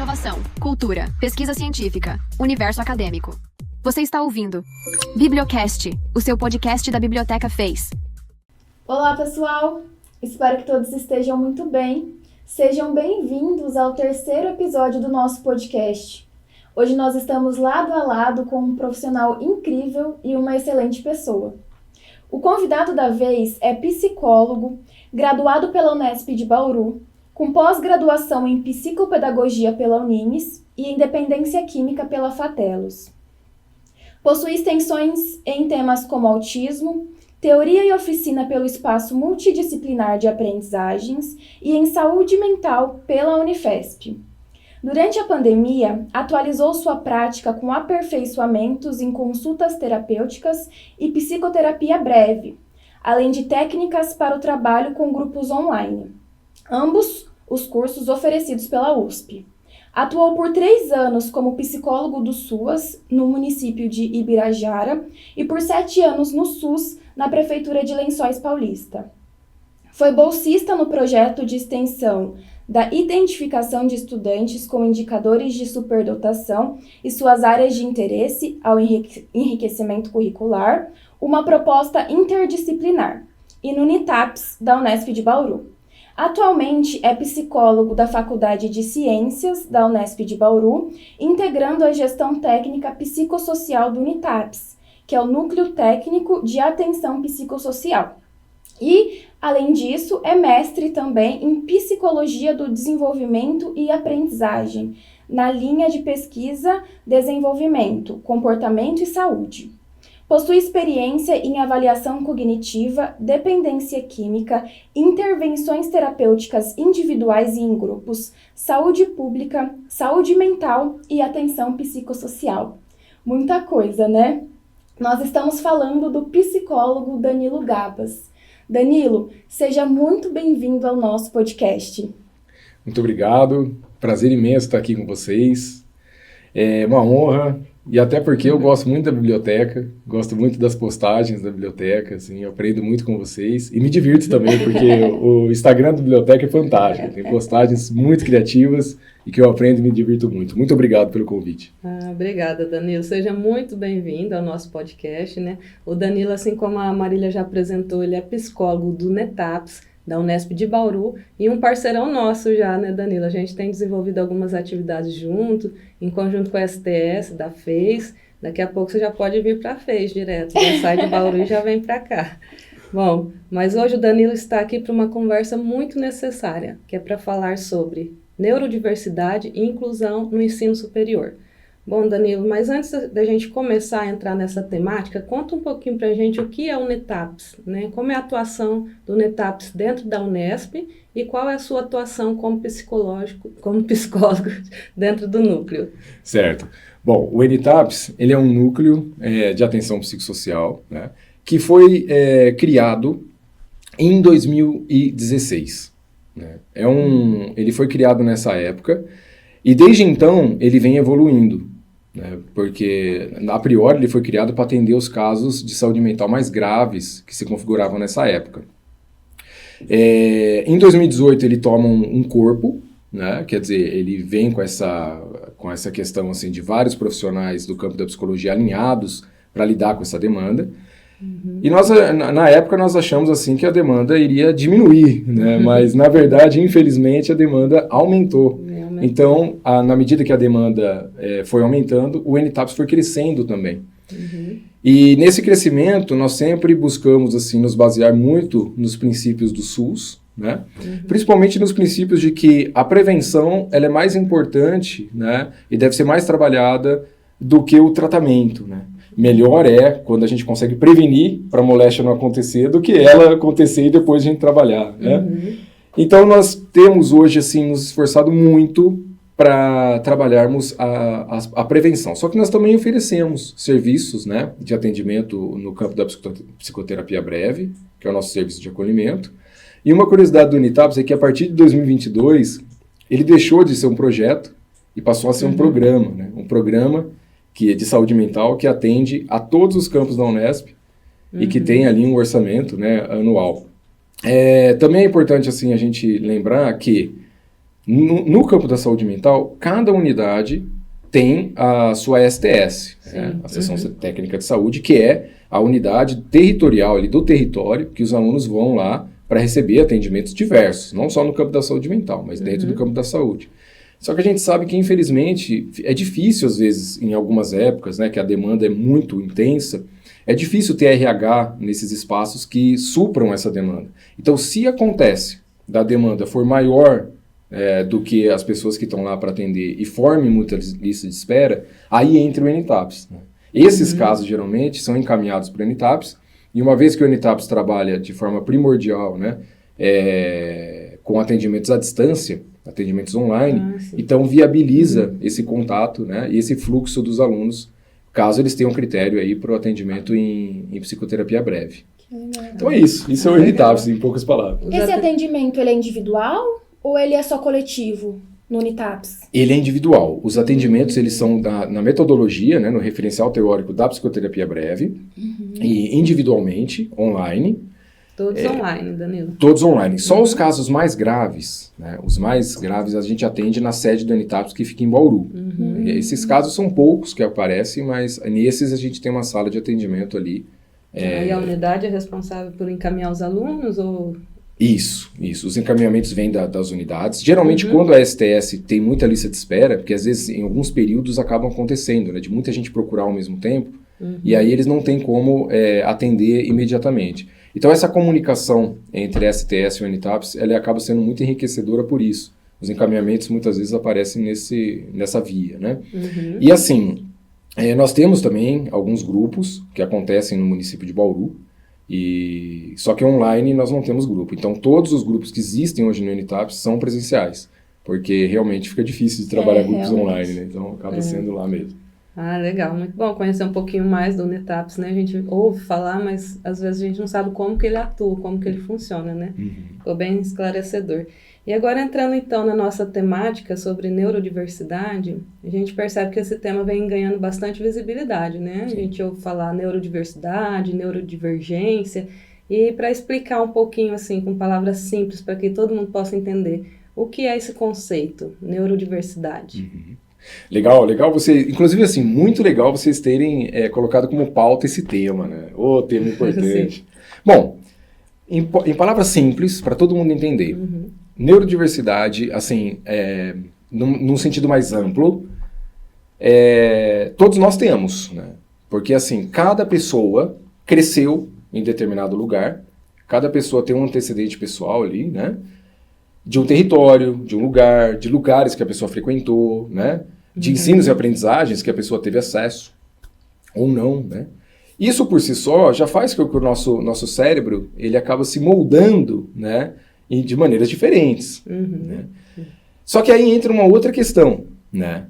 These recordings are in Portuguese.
inovação, cultura, pesquisa científica, universo acadêmico. Você está ouvindo Bibliocast, o seu podcast da Biblioteca Fez. Olá, pessoal! Espero que todos estejam muito bem. Sejam bem-vindos ao terceiro episódio do nosso podcast. Hoje nós estamos lado a lado com um profissional incrível e uma excelente pessoa. O convidado da vez é psicólogo, graduado pela Unesp de Bauru, com pós-graduação em psicopedagogia pela Unimes e em dependência química pela Fatelos. Possui extensões em temas como autismo, teoria e oficina pelo espaço multidisciplinar de aprendizagens e em saúde mental pela Unifesp. Durante a pandemia, atualizou sua prática com aperfeiçoamentos em consultas terapêuticas e psicoterapia breve, além de técnicas para o trabalho com grupos online. Ambos os cursos oferecidos pela USP. Atuou por 3 anos como psicólogo do SUAS, no município de Ibirajara, e por 7 anos no SUS, na Prefeitura de Lençóis Paulista. Foi bolsista no projeto de extensão da identificação de estudantes com indicadores de superdotação e suas áreas de interesse ao enriquecimento curricular, uma proposta interdisciplinar, e no NITAPS, da Unesp de Bauru. Atualmente é psicólogo da Faculdade de Ciências da Unesp de Bauru, integrando a gestão técnica psicossocial do NITAPS, que é o Núcleo Técnico de Atenção Psicossocial. E, além disso, é mestre também em Psicologia do Desenvolvimento e Aprendizagem, na linha de pesquisa, desenvolvimento, comportamento e saúde. Possui experiência em avaliação cognitiva, dependência química, intervenções terapêuticas individuais e em grupos, saúde pública, saúde mental e atenção psicossocial. Muita coisa, né? Nós estamos falando do psicólogo Danilo Gabas. Danilo, seja muito bem-vindo ao nosso podcast. Muito obrigado, prazer imenso estar aqui com vocês. É uma honra. E até porque eu gosto muito da biblioteca, gosto muito das postagens da biblioteca, assim, eu aprendo muito com vocês e me divirto também, porque o Instagram da biblioteca é fantástico, tem postagens muito criativas e que eu aprendo e me divirto muito. Muito obrigado pelo convite. Obrigada, Danilo. Seja muito bem-vindo ao nosso podcast, né? O Danilo, assim como a Marília já apresentou, ele é psicólogo do NETAPS, da Unesp de Bauru, e um parceirão nosso já, né, Danilo? A gente tem desenvolvido algumas atividades junto, em conjunto com a STS, da FES. Daqui a pouco você já pode vir para a FES direto, né? Sai de Bauru e já vem para cá. Bom, mas hoje o Danilo está aqui para uma conversa muito necessária, que é para falar sobre neurodiversidade e inclusão no ensino superior. Bom, Danilo, mas antes da gente começar a entrar nessa temática, conta um pouquinho para a gente o que é o NETAPS, né? Como é a atuação do NETAPS dentro da Unesp e qual é a sua atuação como psicólogo dentro do núcleo. Certo. Bom, o NETAPS, ele é um núcleo de atenção psicossocial, né, que foi criado em 2016. Né? Ele foi criado nessa época e desde então ele vem evoluindo. Né, porque, a priori, ele foi criado para atender os casos de saúde mental mais graves que se configuravam nessa época. Em 2018, ele toma um corpo, né, quer dizer, ele vem com essa questão assim, de vários profissionais do campo da psicologia alinhados para lidar com essa demanda. Uhum. E na época nós achamos assim, que a demanda iria diminuir, né, mas, na verdade, infelizmente, a demanda aumentou. Então, na medida que a demanda foi aumentando, o NETAPS foi crescendo também. Uhum. E nesse crescimento, nós sempre buscamos assim, nos basear muito nos princípios do SUS, né? Uhum. Principalmente nos princípios de que a prevenção ela é mais importante, né? E deve ser mais trabalhada do que o tratamento. Né? Melhor é quando a gente consegue prevenir para a moléstia não acontecer do que ela acontecer e depois a gente trabalhar. Né? Uhum. Então, nós temos hoje, assim, nos esforçado muito para trabalharmos a prevenção. Só que nós também oferecemos serviços, né, de atendimento no campo da psicoterapia breve, que é o nosso serviço de acolhimento. E uma curiosidade do NETAPS é que, a partir de 2022, ele deixou de ser um projeto e passou a ser um programa, né, um programa que é de saúde mental que atende a todos os campos da Unesp e que tem ali um orçamento, né, anual. Também é importante assim, a gente lembrar que No campo da saúde mental, cada unidade tem a sua STS, a Seção Técnica de Saúde, que é a unidade territorial ali do território que os alunos vão lá para receber atendimentos diversos, não só no campo da saúde mental, mas dentro do campo da saúde. Só que a gente sabe que, infelizmente, é difícil, às vezes, em algumas épocas, né, que a demanda é muito intensa, é difícil ter RH nesses espaços que supram essa demanda. Então, se acontece da demanda for maior do que as pessoas que estão lá para atender e forme muita lista de espera, aí entra o NTAPS. Né? Esses casos, geralmente, são encaminhados para o NTAPS, e uma vez que o NTAPS trabalha de forma primordial, né, com atendimentos à distância, atendimentos online, então viabiliza esse contato, né, e esse fluxo dos alunos, caso eles tenham critério aí para o atendimento em psicoterapia breve. Então é isso é o NTAPS, em poucas palavras. Esse atendimento, ele é individual ou ele é só coletivo no NTAPS? Ele é individual. Os atendimentos, eles são na metodologia, né, no referencial teórico da psicoterapia breve, e individualmente, online. Todos online, Danilo. Todos online. Só os casos mais graves, né, os mais graves a gente atende na sede do NTAPS, que fica em Bauru. Esses casos são poucos que aparecem, mas nesses a gente tem uma sala de atendimento ali. E a unidade é responsável por encaminhar os alunos ou... Isso. Os encaminhamentos vêm das unidades. Geralmente, quando a STS tem muita lista de espera, porque às vezes em alguns períodos acabam acontecendo, né, de muita gente procurar ao mesmo tempo, e aí eles não têm como atender imediatamente. Então, essa comunicação entre a STS e o NTAPS, ela acaba sendo muito enriquecedora por isso. Os encaminhamentos muitas vezes aparecem nessa via, né? E assim, nós temos também alguns grupos que acontecem no município de Bauru, só que online nós não temos grupo. Então, todos os grupos que existem hoje no NTAPS são presenciais, porque realmente fica difícil de trabalhar grupos online, né? Então, acaba sendo lá mesmo. Ah, legal, muito bom conhecer um pouquinho mais do NTAPS, né? A gente ouve falar, mas às vezes a gente não sabe como que ele atua, como que ele funciona, né? Ficou bem esclarecedor. E agora entrando então na nossa temática sobre neurodiversidade, a gente percebe que esse tema vem ganhando bastante visibilidade, né? A gente ouve falar neurodiversidade, neurodivergência, e para explicar um pouquinho assim, com palavras simples, para que todo mundo possa entender, o que é esse conceito, neurodiversidade? Legal você, inclusive assim, muito legal vocês terem colocado como pauta esse tema, né? O tema importante. Bom, em palavras simples, para todo mundo entender, neurodiversidade, assim, num sentido mais amplo, todos nós temos, né? Porque assim, cada pessoa cresceu em determinado lugar, cada pessoa tem um antecedente pessoal ali, né? De um território, de um lugar, de lugares que a pessoa frequentou, né? De ensinos e aprendizagens que a pessoa teve acesso, ou não, né? Isso por si só já faz com que o nosso cérebro ele acaba se moldando, né? De maneiras diferentes. Né? Só que aí entra uma outra questão, né?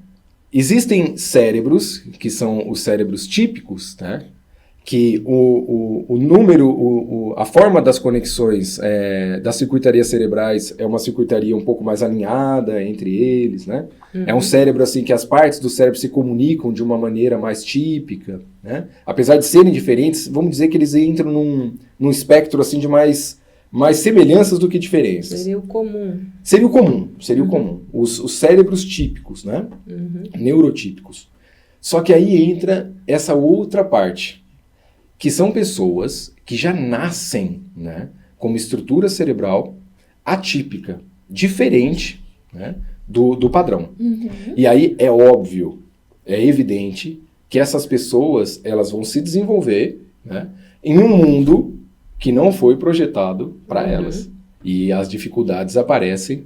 Existem cérebros, que são os cérebros típicos, né? Que o número, a forma das conexões das circuitarias cerebrais é uma circuitaria um pouco mais alinhada entre eles, né? É um cérebro assim que as partes do cérebro se comunicam de uma maneira mais típica, né? Apesar de serem diferentes, vamos dizer que eles entram num espectro assim de mais semelhanças do que diferenças. Seria o comum. Seria o comum. Os cérebros típicos, né? Neurotípicos. Só que aí entra essa outra parte, que são pessoas que já nascem, né, com uma estrutura cerebral atípica, diferente, né, do padrão. E aí é óbvio, é evidente que essas pessoas elas vão se desenvolver, né, em um mundo que não foi projetado para elas. E as dificuldades aparecem.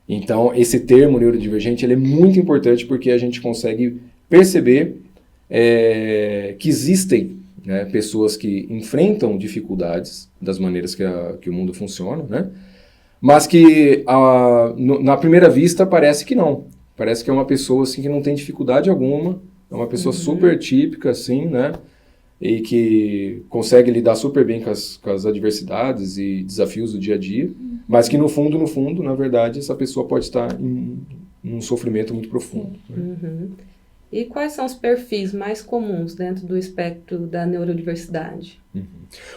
Então, esse termo neurodivergente ele é muito importante porque a gente consegue perceber que existem, né, pessoas que enfrentam dificuldades das maneiras que o mundo funciona, né? Mas que na primeira vista parece que não. Parece que é uma pessoa assim, que não tem dificuldade alguma, é uma pessoa super típica, assim, né? E que consegue lidar super bem com as adversidades e desafios do dia a dia, mas que no fundo, na verdade, essa pessoa pode estar em um sofrimento muito profundo. Né? E quais são os perfis mais comuns dentro do espectro da neurodiversidade?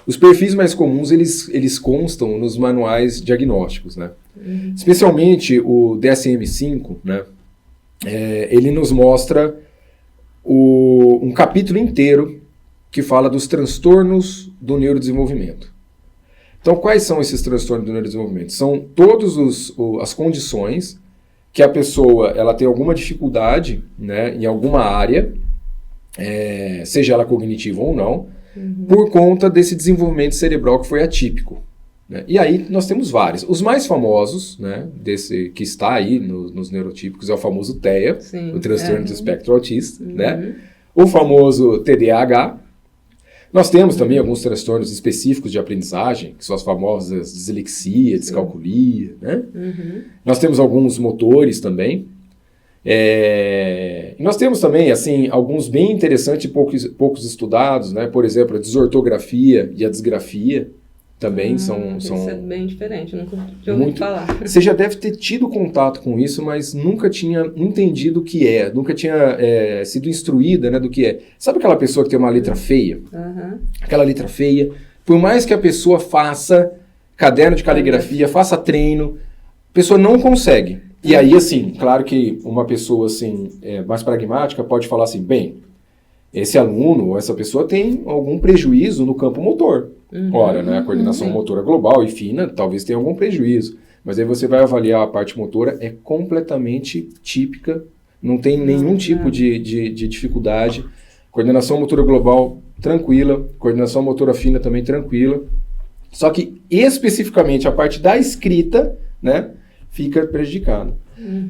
Os perfis mais comuns, eles constam nos manuais diagnósticos, né? Especialmente o DSM-5, né? Ele nos mostra um capítulo inteiro que fala dos transtornos do neurodesenvolvimento. Então, quais são esses transtornos do neurodesenvolvimento? São todas as condições que a pessoa ela tem alguma dificuldade, né, em alguma área, seja ela cognitiva ou não, por conta desse desenvolvimento cerebral que foi atípico. Né? E aí nós temos vários. Os mais famosos, né, desse que está aí nos neurotípicos, é o famoso TEA, o transtorno do espectro autista, né? O famoso TDAH. Nós temos também alguns transtornos específicos de aprendizagem, que são as famosas dislexia, descalculia, né? Nós temos alguns motores também. E nós temos também, assim, alguns bem interessantes e poucos estudados, né? Por exemplo, a desortografia e a disgrafia também são... Isso é bem diferente, nunca tinha ouvido falar. Você já deve ter tido contato com isso, mas nunca tinha entendido o que é, nunca tinha sido instruída, né, do que é. Sabe aquela pessoa que tem uma letra feia? Aquela letra feia, por mais que a pessoa faça caderno de caligrafia, faça treino, a pessoa não consegue. E aí, assim, claro que uma pessoa assim, mais pragmática pode falar assim, bem, esse aluno ou essa pessoa tem algum prejuízo no campo motor. Ora, né, a coordenação motora global e fina talvez tenha algum prejuízo. Mas aí você vai avaliar a parte motora, é completamente típica, não tem nenhum tipo de dificuldade. Coordenação motora global, tranquila. Coordenação motora fina também tranquila. Só que, especificamente, a parte da escrita, né, fica prejudicada.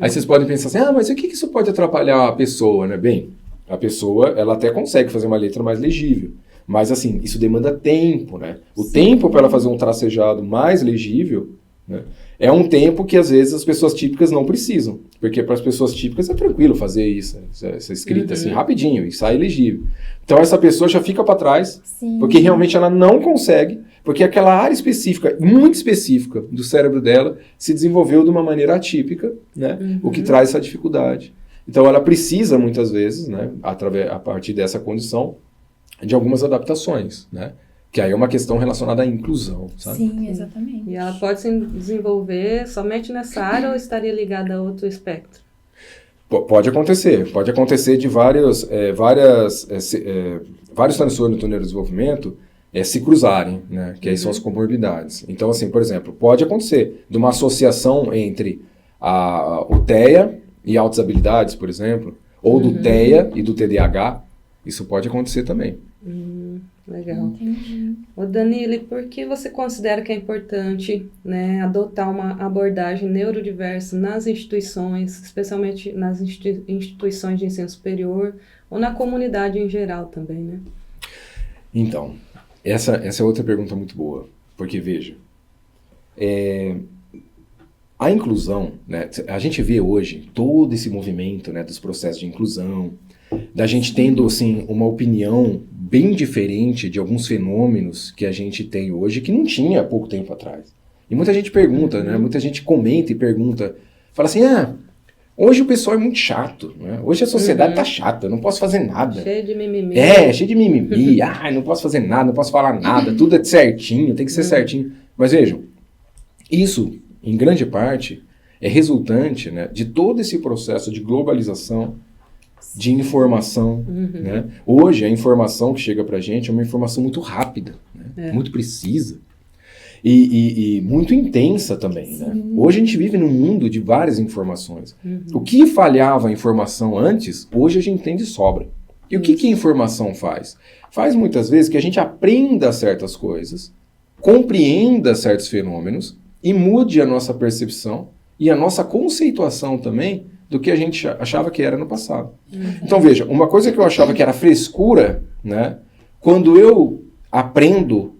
Aí vocês podem pensar assim, mas o que isso pode atrapalhar a pessoa, né? Bem, a pessoa, ela até consegue fazer uma letra mais legível. Mas, assim, isso demanda tempo, né? O tempo para ela fazer um tracejado mais legível, né, é um tempo que, às vezes, as pessoas típicas não precisam. Porque para as pessoas típicas é tranquilo fazer isso, essa escrita assim, rapidinho, e sai legível. Então, essa pessoa já fica para trás, porque realmente ela não consegue, porque aquela área específica, muito específica do cérebro dela, se desenvolveu de uma maneira atípica, né? O que traz essa dificuldade. Então, ela precisa, muitas vezes, né, a partir dessa condição, de algumas adaptações, né? Que aí é uma questão relacionada à inclusão, sabe? Sim, exatamente. E ela pode se desenvolver somente nessa área ou estaria ligada a outro espectro? Pode acontecer de vários transtornos do neurodesenvolvimento se cruzarem, né? Que aí são as comorbidades. Então, assim, por exemplo, pode acontecer de uma associação entre o TEA e altas habilidades, por exemplo, ou do TEA e do TDAH. Isso pode acontecer também. Legal. Entendi. Ô Danilo, por que você considera que é importante, né, adotar uma abordagem neurodiversa nas instituições, especialmente nas instituições de ensino superior ou na comunidade em geral também, né? Então, essa é outra pergunta muito boa. Porque, veja, a inclusão, né, a gente vê hoje todo esse movimento, né, dos processos de inclusão, da gente tendo, assim, uma opinião bem diferente de alguns fenômenos que a gente tem hoje, que não tinha há pouco tempo atrás. E muita gente pergunta, né? Muita gente comenta e pergunta, fala assim, hoje o pessoal é muito chato, né? Hoje a sociedade tá chata, eu não posso fazer nada. Cheio de mimimi. Cheio de mimimi, não posso fazer nada, não posso falar nada, tudo é certinho, tem que ser certinho. Mas vejam, isso, em grande parte, é resultante, né, de todo esse processo de globalização, de informação, né? Hoje a informação que chega pra gente é uma informação muito rápida, né? Muito precisa e muito intensa também, né? Hoje a gente vive num mundo de várias informações. O que falhava a informação antes, hoje a gente tem de sobra. E o que a informação faz? Faz muitas vezes que a gente aprenda certas coisas, compreenda certos fenômenos e mude a nossa percepção e a nossa conceituação também do que a gente achava que era no passado. Então, veja, uma coisa que eu achava que era frescura, né? Quando eu aprendo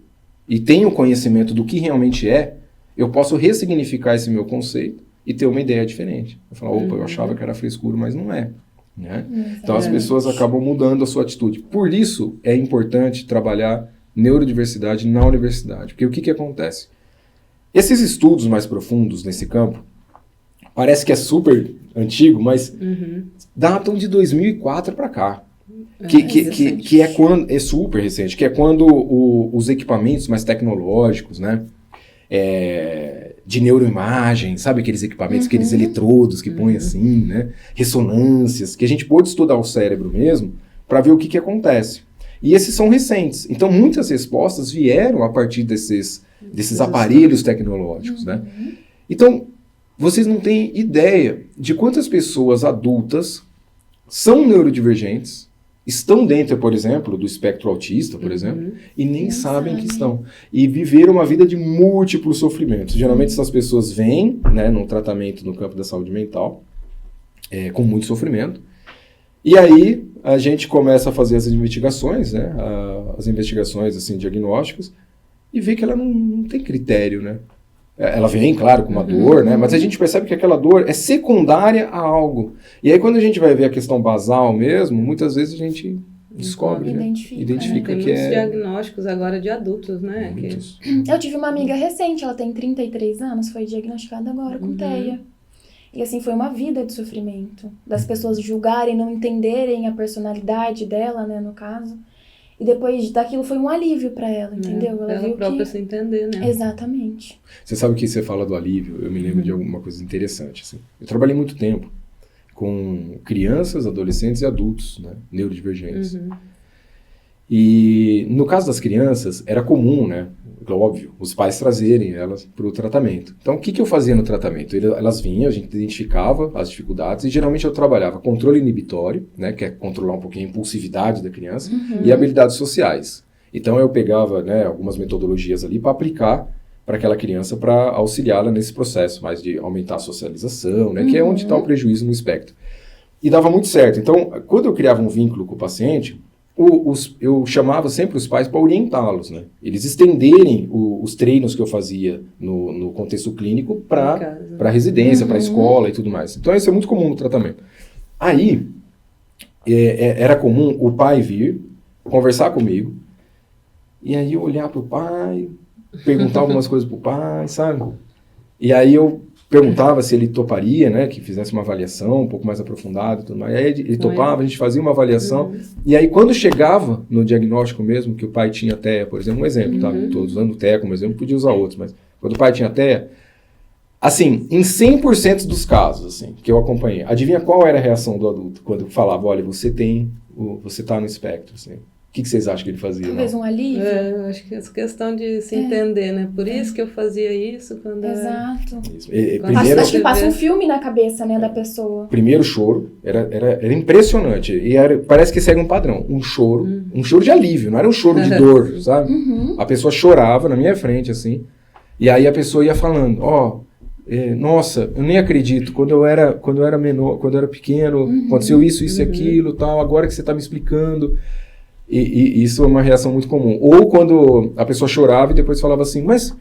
e tenho conhecimento do que realmente é, eu posso ressignificar esse meu conceito e ter uma ideia diferente. Eu falo, eu achava que era frescura, mas não é. Né? Então, as pessoas acabam mudando a sua atitude. Por isso, é importante trabalhar neurodiversidade na universidade. Porque o que acontece? Esses estudos mais profundos nesse campo, parece que é super antigo, mas datam de 2004 para cá. Que é quando é super recente, que é quando os equipamentos mais tecnológicos, né, de neuroimagem, sabe aqueles equipamentos, aqueles eletrodos que põem assim, né, ressonâncias, que a gente pôde estudar o cérebro mesmo para ver o que acontece. E esses são recentes. Então, muitas respostas vieram a partir desses aparelhos tecnológicos, né? Então, vocês não têm ideia de quantas pessoas adultas são neurodivergentes, estão dentro, por exemplo, do espectro autista, por exemplo, e nem sabem que estão. E viveram uma vida de múltiplos sofrimentos. Geralmente essas pessoas vêm, né, num tratamento no campo da saúde mental, com muito sofrimento. E aí a gente começa a fazer as investigações, né, as investigações assim, diagnósticas, e vê que ela não tem critério, né? Ela vem, claro, com uma dor, né? Mas a gente percebe que aquela dor é secundária a algo. E aí, quando a gente vai ver a questão basal mesmo, muitas vezes a gente descobre, né? Identifica tem que muitos diagnósticos agora de adultos, né? Eu tive uma amiga recente, ela tem 33 anos, foi diagnosticada agora com TEA. E assim, foi uma vida de sofrimento. Das pessoas julgarem, não entenderem a personalidade dela, né, no caso. E depois daquilo foi um alívio pra ela, entendeu? Ela viu própria se entender, né? Exatamente. Você sabe que você fala do alívio, eu me lembro de alguma coisa interessante. Assim. Eu trabalhei muito tempo com crianças, adolescentes e adultos, né, neurodivergentes. E no caso das crianças, era comum, né, óbvio, os pais trazerem elas para o tratamento. Então, o que eu fazia no tratamento? Elas vinham, a gente identificava as dificuldades e geralmente eu trabalhava controle inibitório, né, que é controlar um pouquinho a impulsividade da criança, e habilidades sociais. Então, eu pegava, né, algumas metodologias ali para aplicar para aquela criança para auxiliá-la nesse processo, mais de aumentar a socialização, né, que é onde está o prejuízo no espectro. E dava muito certo. Então, quando eu criava um vínculo com o paciente, eu chamava sempre os pais para orientá-los, né? Eles estenderem os treinos que eu fazia no contexto clínico para a residência, para a escola e tudo mais. Então, isso é muito comum no tratamento. Aí, era comum o pai vir, conversar comigo, e aí eu olhar para o pai, perguntar algumas coisas para o pai, sabe? E aí eu perguntava se ele toparia, né, que fizesse uma avaliação um pouco mais aprofundada e tudo mais. Aí ele topava, a gente fazia uma avaliação. E aí, quando chegava no diagnóstico mesmo, que o pai tinha TEA, por exemplo, um exemplo, tá? Estou usando TEA como exemplo, podia usar outros, mas quando o pai tinha TEA, assim, em 100% dos casos, assim, que eu acompanhei, adivinha qual era a reação do adulto quando falava, olha, você está no espectro, assim. O que vocês acham que ele fazia? Talvez um alívio? Eu acho que essa questão de se entender, né? Por isso que eu fazia isso quando Exato. Primeiro, acho que passa um filme na cabeça, né, da pessoa. Primeiro choro, era impressionante. E parece que segue um padrão. Um choro de alívio, não era um choro de dor, sabe? A pessoa chorava na minha frente, assim. E aí a pessoa ia falando, nossa, eu nem acredito, quando eu era menor, quando eu era pequeno, aconteceu isso e aquilo, tal, agora que você está me explicando. E isso é uma reação muito comum. Ou quando a pessoa chorava e depois falava assim, mas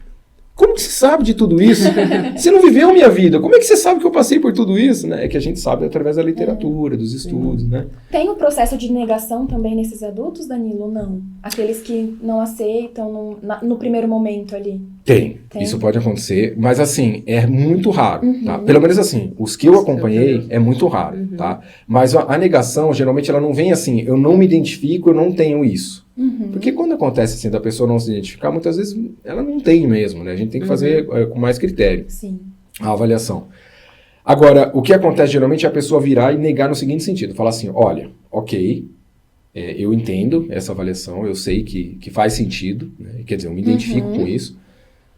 como que você sabe de tudo isso? Você não viveu a minha vida, como é que você sabe que eu passei por tudo isso? Né? É que a gente sabe através da literatura, dos estudos, né? Tem o processo de negação também nesses adultos, Danilo, ou não? Aqueles que não aceitam no primeiro momento ali. Tem. Isso pode acontecer, mas assim, é muito raro, tá? Pelo menos assim, os que eu acompanhei é muito raro, tá? Mas a negação, geralmente, ela não vem assim, eu não me identifico, eu não tenho isso. Porque quando acontece assim, da pessoa não se identificar, muitas vezes ela não tem mesmo, né? A gente tem que fazer com mais critério a avaliação. Agora, o que acontece geralmente é a pessoa virar e negar no seguinte sentido, falar assim, olha, ok, eu entendo essa avaliação, eu sei que faz sentido, né? Quer dizer, eu me identifico com isso,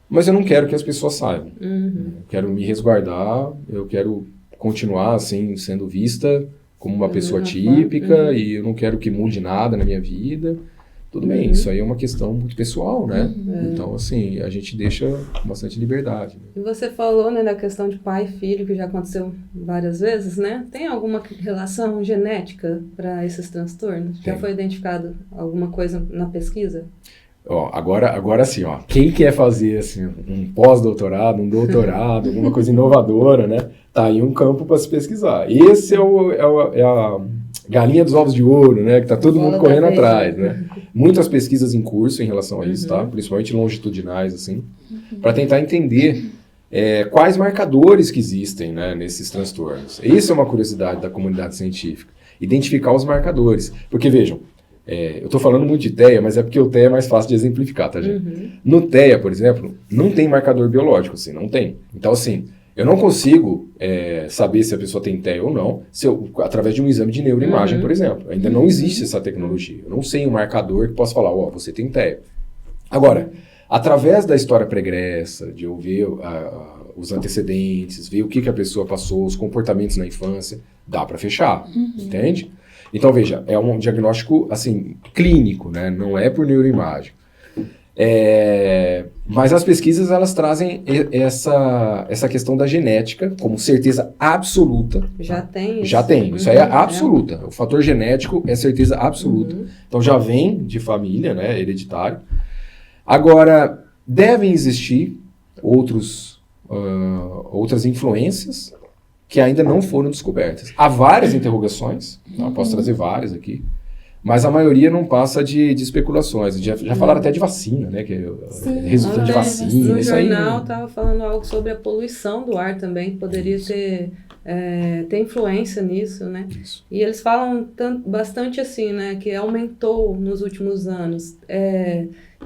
mas eu não quero que as pessoas saibam. Eu quero me resguardar, eu quero continuar assim, sendo vista como uma pessoa típica e eu não quero que mude nada na minha vida. Tudo bem, isso aí é uma questão muito pessoal, né? Então, assim, a gente deixa bastante liberdade. Né? E você falou, né, da questão de pai e filho, que já aconteceu várias vezes, né? Tem alguma relação genética para esses transtornos? Já foi identificado alguma coisa na pesquisa? Agora sim, quem quer fazer assim, um pós-doutorado, um doutorado, alguma coisa inovadora, né? Tá aí um campo para se pesquisar. Esse é a galinha dos ovos de ouro, né? Que tá todo mundo correndo atrás, né? Muitas pesquisas em curso em relação a isso, tá? Principalmente longitudinais, assim, para tentar entender quais marcadores que existem, né, nesses transtornos. Isso é uma curiosidade da comunidade científica. Identificar os marcadores. Porque, vejam, eu estou falando muito de TEA, mas é porque o TEA é mais fácil de exemplificar, tá, gente? No TEA, por exemplo, não tem marcador biológico, assim, não tem. Então, assim, eu não consigo saber se a pessoa tem TEA ou não através de um exame de neuroimagem, por exemplo. Ainda não existe essa tecnologia. Eu não sei um marcador que possa falar, você tem TEA. Agora, através da história pregressa, de eu ver os antecedentes, ver o que a pessoa passou, os comportamentos na infância, dá para fechar, entende? Então, veja, é um diagnóstico, assim, clínico, né? Não é por neuroimagem. Mas as pesquisas, elas trazem essa questão da genética como certeza absoluta. Já tem isso? Já tem, isso aí é absoluta. O fator genético é certeza absoluta. Então, já vem de família, né? Hereditário. Agora, devem existir outras influências que ainda não foram descobertas. Há várias interrogações, eu posso trazer várias aqui, mas a maioria não passa de especulações. Já falaram até de vacina, né? Que é resultado de vacina. No isso aí, jornal estava falando algo sobre a poluição do ar também, que poderia ter influência nisso, né? Isso. E eles falam bastante assim, né? Que aumentou nos últimos anos.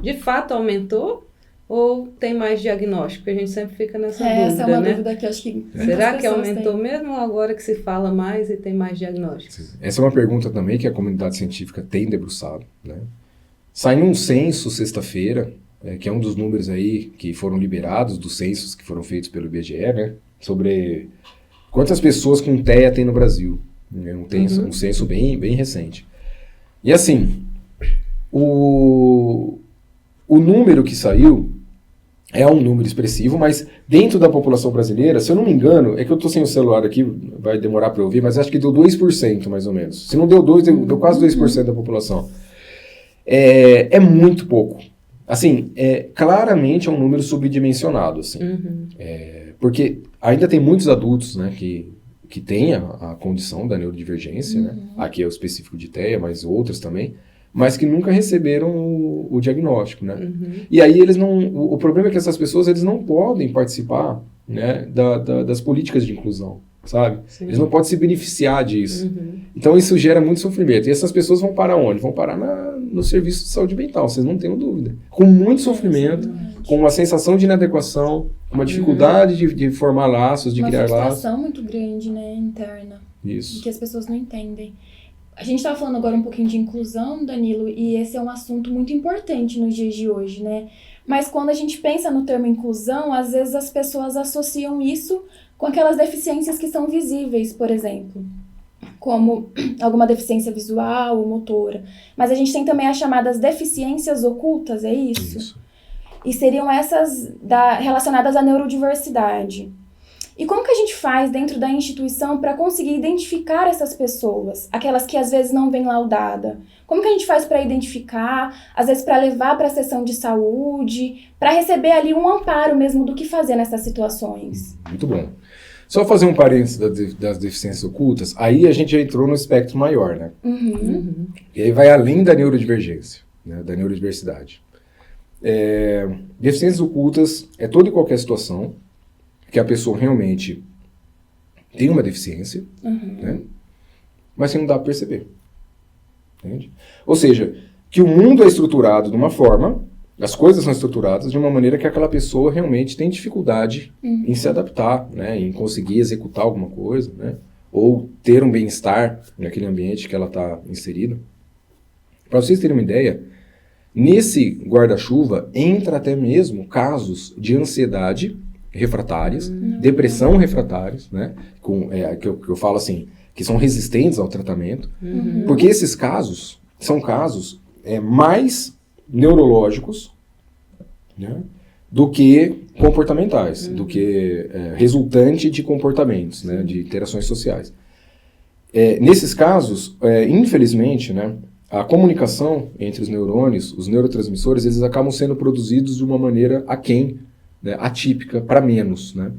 De fato aumentou? Ou tem mais diagnóstico? Porque a gente sempre fica nessa dúvida, essa é uma né? dúvida que eu acho que Será que pessoas aumentou têm. mesmo ou agora que se fala mais e tem mais diagnóstico? Essa é uma pergunta também que a comunidade científica tem debruçado, né? Saiu um censo sexta-feira, que é um dos números aí que foram liberados dos censos que foram feitos pelo IBGE, né? Sobre quantas pessoas com TEA tem no Brasil. Né? Um censo bem, bem recente. E assim, o número que saiu é um número expressivo, mas dentro da população brasileira, se eu não me engano, é que eu estou sem o celular aqui, vai demorar para eu ouvir, mas acho que deu 2% mais ou menos. Se não deu 2%, deu quase 2% da população. É muito pouco. Assim, claramente é um número subdimensionado, assim. Porque ainda tem muitos adultos, né, que têm a condição da neurodivergência, né? Aqui é o específico de TEA, mas outras também, mas que nunca receberam o diagnóstico, né? E aí eles não... O problema é que essas pessoas, eles não podem participar, né, das políticas de inclusão, sabe? Sim. Eles não podem se beneficiar disso. Então isso gera muito sofrimento. E essas pessoas vão parar onde? Vão parar no serviço de saúde mental, vocês não tenham dúvida. Com muito sofrimento, com uma sensação de inadequação, uma dificuldade de formar laços, de criar laços. Uma frustração muito grande, né, interna. Isso. Que as pessoas não entendem. A gente estava falando agora um pouquinho de inclusão, Danilo, e esse é um assunto muito importante nos dias de hoje, né? Mas quando a gente pensa no termo inclusão, às vezes as pessoas associam isso com aquelas deficiências que são visíveis, por exemplo, como alguma deficiência visual ou motora. Mas a gente tem também as chamadas deficiências ocultas, é isso? Isso. E seriam essas relacionadas à neurodiversidade. E como que a gente faz dentro da instituição para conseguir identificar essas pessoas, aquelas que às vezes não vêm laudada? Como que a gente faz para identificar, às vezes para levar para a sessão de saúde, para receber ali um amparo mesmo do que fazer nessas situações? Muito bom. Só fazer um parênteses das deficiências ocultas, aí a gente já entrou no espectro maior, né? E aí vai além da neurodivergência, né, da neurodiversidade. Deficiências ocultas é toda e qualquer situação que a pessoa realmente tem uma deficiência, né? Mas que não dá para perceber. Entende? Ou seja, que o mundo é estruturado de uma forma, as coisas são estruturadas de uma maneira que aquela pessoa realmente tem dificuldade em se adaptar, né? Em conseguir executar alguma coisa, né? Ou ter um bem-estar naquele ambiente que ela está inserida. Para vocês terem uma ideia, nesse guarda-chuva entra até mesmo casos de ansiedade refratárias, depressão refratárias, né? Que eu falo assim, que são resistentes ao tratamento, porque esses casos são casos mais neurológicos, né, do que comportamentais, do que resultante de comportamentos, né, de interações sociais. Nesses casos, infelizmente, né, a comunicação entre os neurônios, os neurotransmissores, eles acabam sendo produzidos de uma maneira aquém, né, atípica, para menos, né?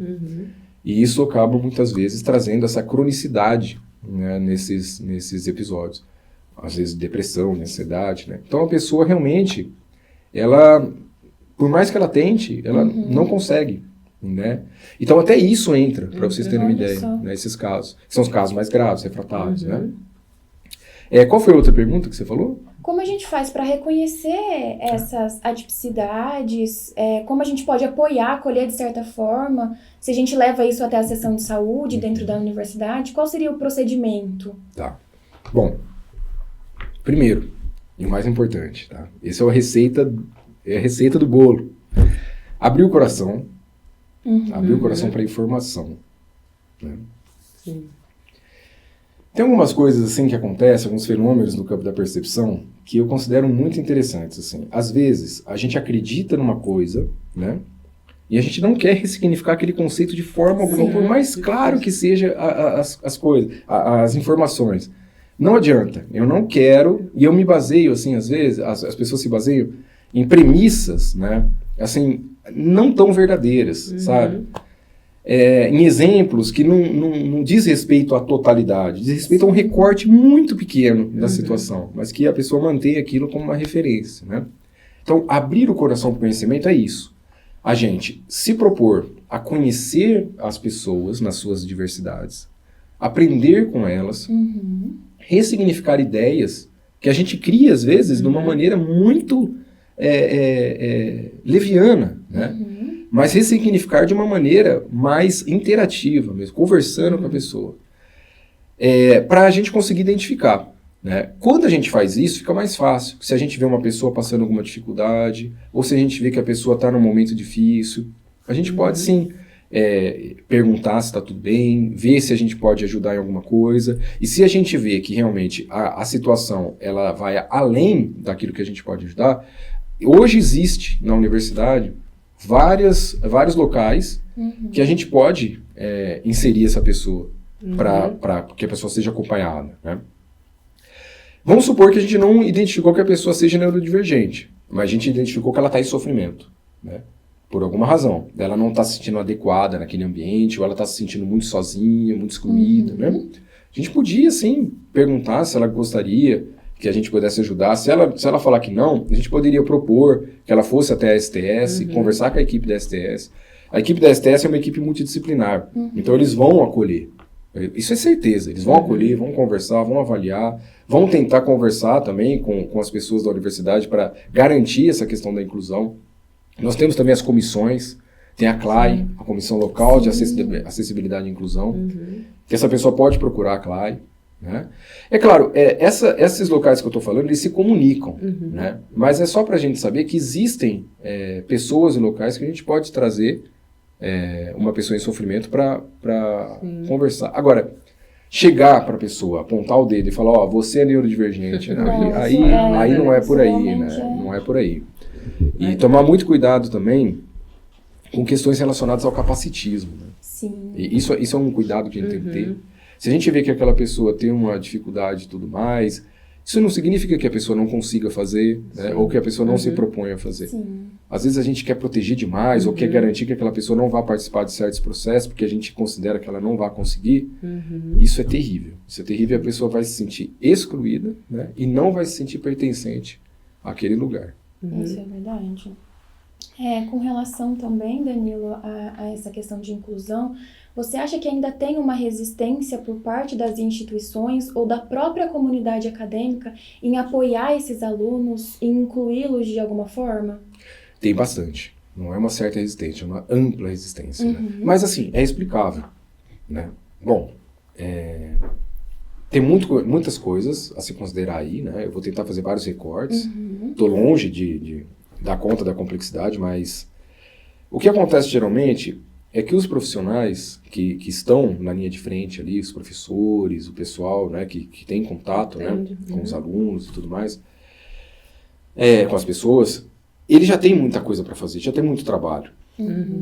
E isso acaba muitas vezes trazendo essa cronicidade, né, nesses episódios. Às vezes depressão, ansiedade, né? Então a pessoa realmente, ela, por mais que ela tente, ela não consegue né? Então até isso entra, para vocês terem uma Olha ideia, só. né, esses casos. Que são os casos mais graves, refratários, né? Qual foi a outra pergunta que você falou? Como a gente faz para reconhecer essas atipicidades? Como a gente pode apoiar, acolher de certa forma? Se a gente leva isso até a seção de saúde dentro da universidade, qual seria o procedimento? Tá. Bom, primeiro, e o mais importante, tá? Essa é a receita do bolo. Abrir o coração, abrir o coração para informação, né? Sim. Tem algumas coisas assim que acontecem, alguns fenômenos no campo da percepção que eu considero muito interessantes, assim. Às vezes, a gente acredita numa coisa, né? E a gente não quer ressignificar aquele conceito de forma alguma, por mais claro que seja as coisas, as informações. Não adianta, eu não quero, e eu me baseio, assim, às vezes, as pessoas se baseiam em premissas, né? Assim, não tão verdadeiras, sabe? Em exemplos que não diz respeito à totalidade, diz respeito a um recorte muito pequeno da situação, mas que a pessoa mantém aquilo como uma referência, né? Então, abrir o coração para o conhecimento é isso. A gente se propor a conhecer as pessoas nas suas diversidades, aprender com elas, ressignificar ideias que a gente cria, às vezes, de uma maneira muito leviana, né? Mas ressignificar de uma maneira mais interativa mesmo, conversando com a pessoa. Para a gente conseguir identificar, né? Quando a gente faz isso, fica mais fácil. Se a gente vê uma pessoa passando alguma dificuldade, ou se a gente vê que a pessoa está num momento difícil, a gente pode sim perguntar se está tudo bem, ver se a gente pode ajudar em alguma coisa. E se a gente vê que realmente a situação ela vai além daquilo que a gente pode ajudar, hoje existe na universidade vários locais que a gente pode inserir essa pessoa para que a pessoa seja acompanhada, né? Vamos supor que a gente não identificou que a pessoa seja neurodivergente, mas a gente identificou que ela está em sofrimento, né? Por alguma razão. Ela não está se sentindo adequada naquele ambiente, ou ela está se sentindo muito sozinha, muito excluída, né? A gente podia, sim, perguntar se ela gostaria que a gente pudesse ajudar. Se ela falar que não, a gente poderia propor que ela fosse até a STS, conversar com a equipe da STS. A equipe da STS é uma equipe multidisciplinar, então eles vão acolher. Isso é certeza, eles vão acolher, vão conversar, vão avaliar, vão tentar conversar também com as pessoas da universidade para garantir essa questão da inclusão. Nós temos também as comissões, tem a CLAI, a Comissão Local de Acessibilidade e Inclusão, que essa pessoa pode procurar a CLAI, né? É claro, esses locais que eu estou falando, eles se comunicam, né? Mas é só para a gente saber que existem pessoas e locais que a gente pode trazer uma pessoa em sofrimento para conversar. Agora, chegar para a pessoa, apontar o dedo e falar, ó, você é neurodivergente, né? Aí não é por aí, né? Não é por aí. E tomar muito cuidado também com questões relacionadas ao capacitismo, né? Sim. E isso é um cuidado que a gente tem que ter. Se a gente vê que aquela pessoa tem uma dificuldade e tudo mais, isso não significa que a pessoa não consiga fazer, né? Ou que a pessoa não se propõe a fazer. Sim. Às vezes a gente quer proteger demais, ou quer garantir que aquela pessoa não vá participar de certos processos, porque a gente considera que ela não vai conseguir. Isso é terrível. Isso é terrível, a pessoa vai se sentir excluída, né? E não vai se sentir pertencente àquele lugar. Isso é verdade. Com relação também, Danilo, a essa questão de inclusão, você acha que ainda tem uma resistência por parte das instituições ou da própria comunidade acadêmica em apoiar esses alunos e incluí-los de alguma forma? Tem bastante. Não é uma certa resistência, é uma ampla resistência. Né? Mas assim, é explicável, né? Bom, tem muitas coisas a se considerar aí, né? Eu vou tentar fazer vários recortes. Estou longe de dar conta da complexidade, mas o que acontece geralmente é que os profissionais que estão na linha de frente ali, os professores, o pessoal, né, que tem contato, né, com os alunos e tudo mais, com as pessoas, eles já têm muita coisa para fazer, já tem muito trabalho.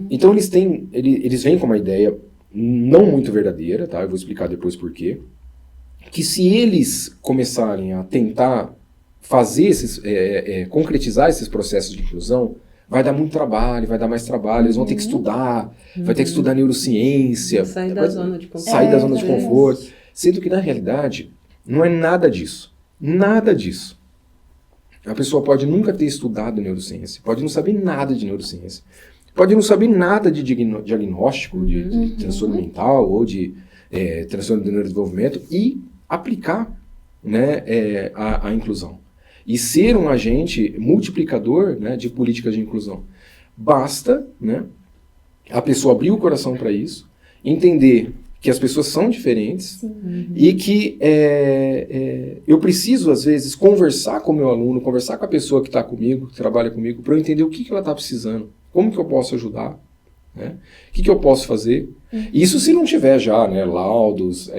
Então eles vêm com uma ideia não muito verdadeira, tá? Eu vou explicar depois por quê. Que se eles começarem a tentar fazer concretizar esses processos de inclusão, vai dar muito trabalho, vai dar mais trabalho, eles vão ter que estudar, vai ter que estudar neurociência. Sair da zona de conforto. Sair da zona de conforto. Sendo que, na realidade, não é nada disso. Nada disso. A pessoa pode nunca ter estudado neurociência, pode não saber nada de neurociência, pode não saber nada de diagnóstico, de transtorno mental ou de transtorno do neurodesenvolvimento e aplicar, né, a inclusão. E ser um agente multiplicador, né, de políticas de inclusão. Basta, né, a pessoa abrir o coração para isso, entender que as pessoas são diferentes e que eu preciso, às vezes, conversar com o meu aluno, conversar com a pessoa que está comigo, que trabalha comigo, para eu entender o que ela está precisando, como que eu posso ajudar, né? O que eu posso fazer. Isso se não tiver já, né, laudos,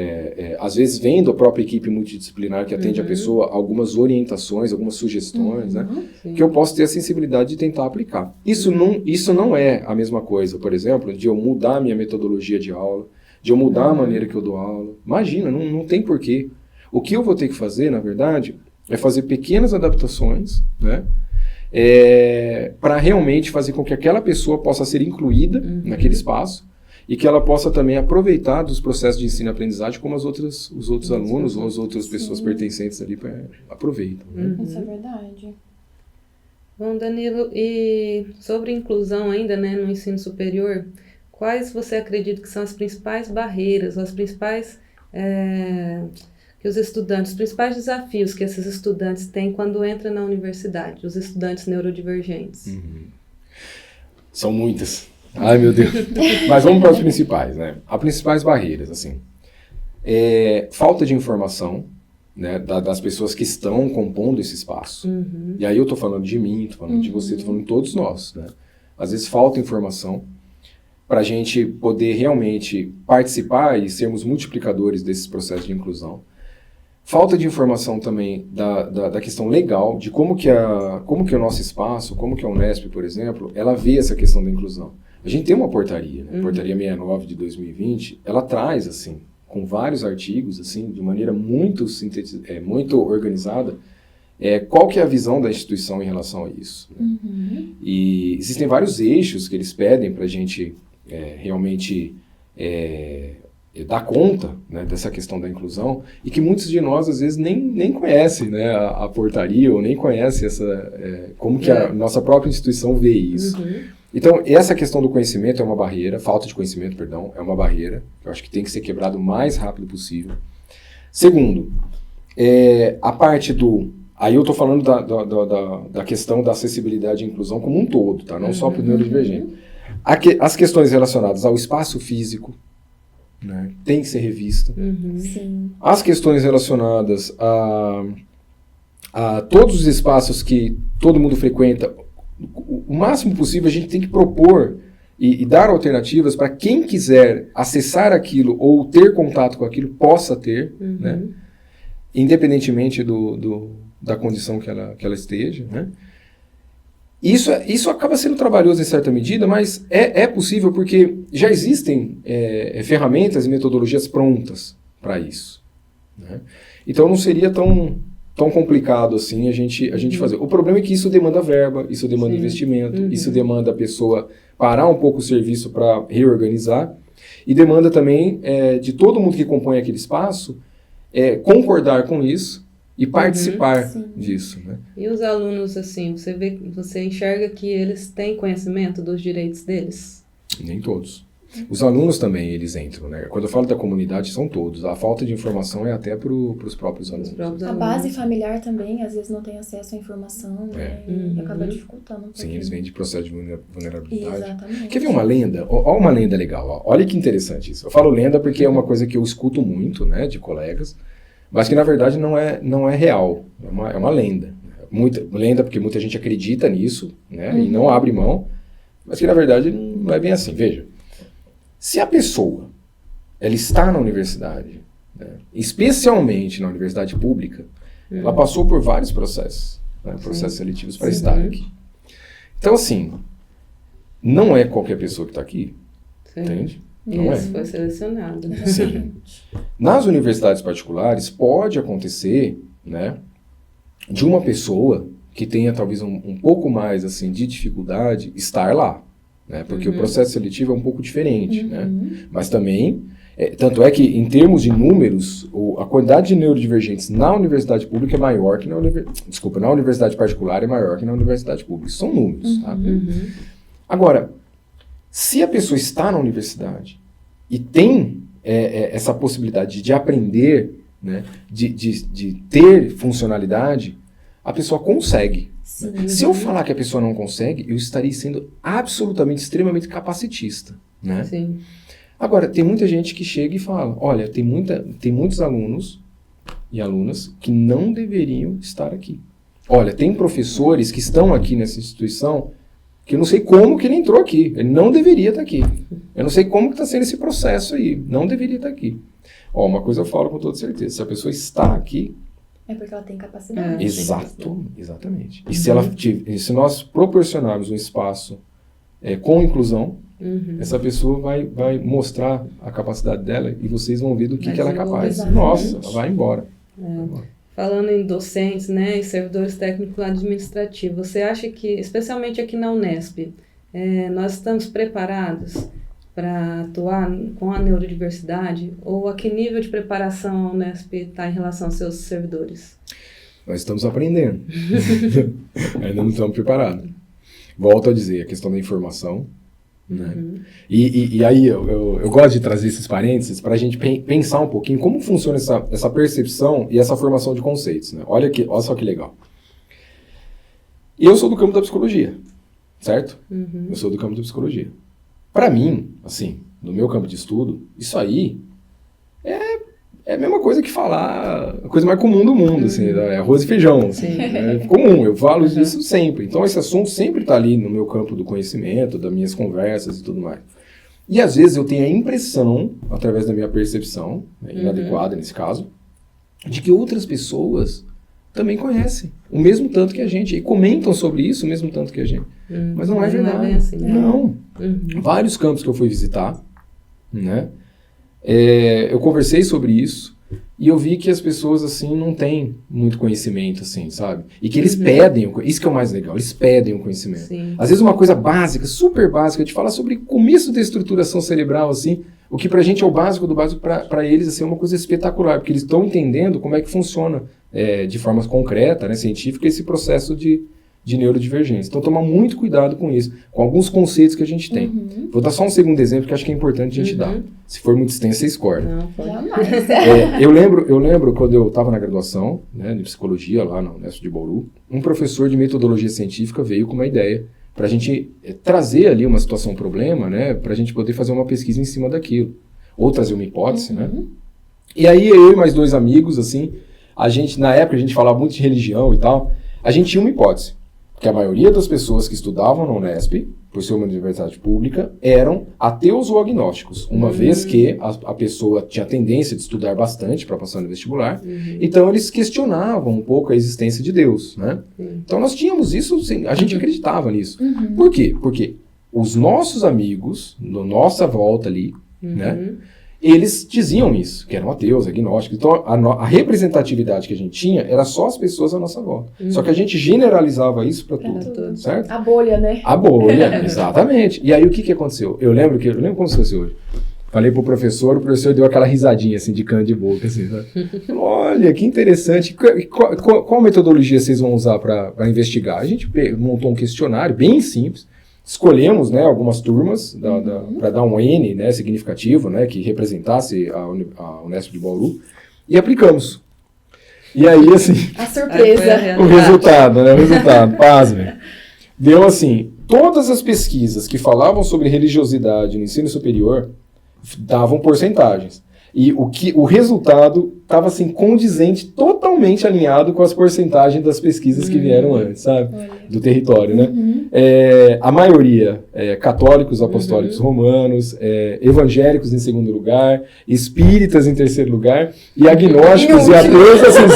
às vezes vem da própria equipe multidisciplinar que atende a pessoa algumas orientações, algumas sugestões, né, que eu posso ter a sensibilidade de tentar aplicar. Isso não é a mesma coisa, por exemplo, de eu mudar a minha metodologia de aula, de eu mudar a maneira que eu dou aula. Imagina, não tem porquê. O que eu vou ter que fazer, na verdade, é fazer pequenas adaptações, né, para realmente fazer com que aquela pessoa possa ser incluída naquele espaço e que ela possa também aproveitar dos processos de ensino e aprendizagem como os outros alunos ou as outras pessoas pertencentes ali aproveitam. Né? Isso é verdade. Bom, Danilo, e sobre inclusão ainda, né, no ensino superior, quais você acredita que são as principais barreiras, as principais que os principais desafios que esses estudantes têm quando entram na universidade, os estudantes neurodivergentes? São muitas. Ai, meu Deus. Mas vamos para as principais, né? As principais barreiras, assim. Falta de informação, né, das pessoas que estão compondo esse espaço. E aí eu estou falando de mim, estou falando de você, estou falando de todos nós, né? Às vezes falta informação para a gente poder realmente participar e sermos multiplicadores desses processos de inclusão. Falta de informação também da questão legal, de como que o nosso espaço, como que a Unesp, por exemplo, ela vê essa questão da inclusão. A gente tem uma portaria, né? Portaria 69 de 2020, ela traz, assim, com vários artigos, assim, de maneira muito organizada, qual que é a visão da instituição em relação a isso. Né? E existem vários eixos que eles pedem para a gente realmente dar conta, né, dessa questão da inclusão e que muitos de nós, às vezes, nem conhecem, né, a portaria ou nem conhecem como que a nossa própria instituição vê isso. Então, essa questão do conhecimento é uma barreira, falta de conhecimento, perdão, é uma barreira, que eu acho que tem que ser quebrado o mais rápido possível. Segundo, a parte aí eu estou falando da questão da acessibilidade e inclusão como um todo, tá? Não só para o neurodivergente. As questões relacionadas ao espaço físico, né, tem que ser revista. Sim. As questões relacionadas a todos os espaços que todo mundo frequenta, o máximo possível a gente tem que propor e dar alternativas para quem quiser acessar aquilo ou ter contato com aquilo possa ter, né, independentemente da condição que ela esteja, né. Isso acaba sendo trabalhoso em certa medida, mas é possível porque já existem ferramentas e metodologias prontas para isso. Né? Então não seria tão complicado assim a gente fazer. O problema é que isso demanda verba, isso demanda investimento, isso demanda a pessoa parar um pouco o serviço para reorganizar e demanda também de todo mundo que compõe aquele espaço concordar com isso e participar disso, né? E os alunos, assim, você enxerga que eles têm conhecimento dos direitos deles? Nem todos. Os alunos também, eles entram, né? Quando eu falo da comunidade, são todos. A falta de informação é até para os próprios alunos. A base familiar também, às vezes, não tem acesso à informação, né? E acaba dificultando um pouquinho. Sim, eles vêm de processo de vulnerabilidade. Exatamente. Quer ver uma lenda? Olha uma lenda legal. Ó. Olha que interessante isso. Eu falo lenda porque é uma coisa que eu escuto muito, né, de colegas, mas que, na verdade, não é real. É uma lenda. Lenda porque muita gente acredita nisso, né, e não abre mão, mas que, na verdade, não é bem assim. Veja, se a pessoa ela está na universidade, né, especialmente na universidade pública, ela passou por vários processos, né, processos seletivos para estar aqui. Então, assim, não é qualquer pessoa que está aqui, entende? Não Isso, foi selecionado. Sim. Nas universidades particulares, pode acontecer, né, de uma pessoa que tenha talvez um pouco mais assim, de dificuldade estar lá, né, porque o processo seletivo é um pouco diferente, né, mas também, tanto é que em termos de números, a quantidade de neurodivergentes na universidade pública é maior que na universidade particular é maior que na universidade pública. Isso são números, tá? Agora, Se a pessoa está na universidade e tem essa possibilidade de aprender, né, de ter funcionalidade, a pessoa consegue. Sim. Se eu falar que a pessoa não consegue, eu estaria sendo absolutamente, extremamente capacitista, né? Sim. Agora, tem muita gente que chega e fala, olha, tem muitos alunos e alunas que não deveriam estar aqui. Olha, tem professores que estão aqui nessa instituição que eu não sei como que ele entrou aqui. Ele não deveria estar aqui. Eu não sei como que está sendo esse processo aí. Não deveria estar aqui. Ó, uma coisa eu falo com toda certeza. Se a pessoa está aqui... É porque ela tem capacidade. Exatamente. E se nós proporcionarmos um espaço com inclusão, essa pessoa vai mostrar a capacidade dela e vocês vão ver do que ela é capaz. Exatamente. Nossa, ela vai embora. Vai embora. Falando em docentes, né, e servidores técnicos administrativos, você acha que, especialmente aqui na Unesp, nós estamos preparados para atuar com a neurodiversidade? Ou a que nível de preparação a Unesp está em relação aos seus servidores? Nós estamos aprendendo. Ainda não estamos preparados. Volto a dizer, a questão da informação. Né? E aí eu gosto de trazer esses parênteses para a gente pensar um pouquinho como funciona essa percepção e essa formação de conceitos. Né? Olha só que legal. Eu sou do campo da psicologia, certo? Eu sou do campo da psicologia. Para mim, assim, no meu campo de estudo, isso aí é a mesma coisa que falar a coisa mais comum do mundo, assim, é arroz e feijão. Assim, é comum, eu falo disso sempre. Então esse assunto sempre está ali no meu campo do conhecimento, das minhas conversas e tudo mais. E às vezes eu tenho a impressão, através da minha percepção, inadequada nesse caso, de que outras pessoas também conhecem o mesmo tanto que a gente, e comentam sobre isso o mesmo tanto que a gente. Mas não é verdade. Não é bem assim, né? Não. Vários campos que eu fui visitar, né? Eu conversei sobre isso e eu vi que as pessoas, assim, não têm muito conhecimento, assim, sabe? E que eles pedem, isso que é o mais legal, eles pedem o conhecimento. Sim. Às vezes uma coisa básica, super básica, de falar sobre começo da estruturação cerebral, assim, o que pra gente é o básico do básico, pra eles, assim, é uma coisa espetacular, porque eles estão entendendo como é que funciona de forma concreta, né, científica, esse processo de neurodivergência. Então, tomar muito cuidado com isso, com alguns conceitos que a gente tem. Vou dar só um segundo exemplo que acho que é importante a gente dar. Se for muito extenso, vocês cortam. Não, pode. Jamais. Eu lembro quando eu estava na graduação, né, de psicologia, lá na Unesp de Bauru, um professor de metodologia científica veio com uma ideia para a gente trazer ali uma situação, um problema, né, para a gente poder fazer uma pesquisa em cima daquilo. Ou trazer uma hipótese, né? E aí, eu e mais dois amigos, assim, na época a gente falava muito de religião e tal, a gente tinha uma hipótese. Que a maioria das pessoas que estudavam na Unesp, por ser uma universidade pública, eram ateus ou agnósticos, uma vez que a pessoa tinha a tendência de estudar bastante para passar no vestibular, então eles questionavam um pouco a existência de Deus, né? Então nós tínhamos isso, a gente acreditava nisso. Por quê? Porque os nossos amigos, na nossa volta ali, né? Eles diziam isso, que eram ateus, agnósticos. Então, a representatividade que a gente tinha era só as pessoas à nossa volta. Só que a gente generalizava isso para tudo, certo? A bolha, né? A bolha, exatamente. E aí, o que aconteceu? Eu lembro como aconteceu hoje. Falei pro professor, o professor deu aquela risadinha, assim, de cana de boca, assim, sabe? Olha, que interessante. Qual metodologia vocês vão usar para investigar? A gente montou um questionário bem simples. Escolhemos, né, algumas turmas para dar um N, né, significativo, né, que representasse a Unesp de Bauru, e aplicamos. E aí, assim, A surpresa. o resultado, pasmem. Deu assim, todas as pesquisas que falavam sobre religiosidade no ensino superior davam porcentagens. E o resultado estava assim, condizente, totalmente alinhado com as porcentagens das pesquisas que vieram antes, sabe? Do território, né? A maioria, católicos apostólicos romanos, evangélicos em segundo lugar, espíritas em terceiro lugar, e agnósticos e ateus, assim,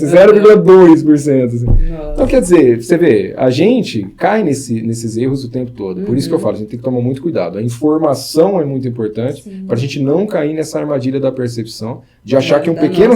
0,2%. Assim. Então, quer dizer, você vê, a gente cai nesses erros o tempo todo. Por isso que eu falo, a gente tem que tomar muito cuidado. A informação é muito importante para a gente não cair nessa armadilha da percepção, de achar que um pequeno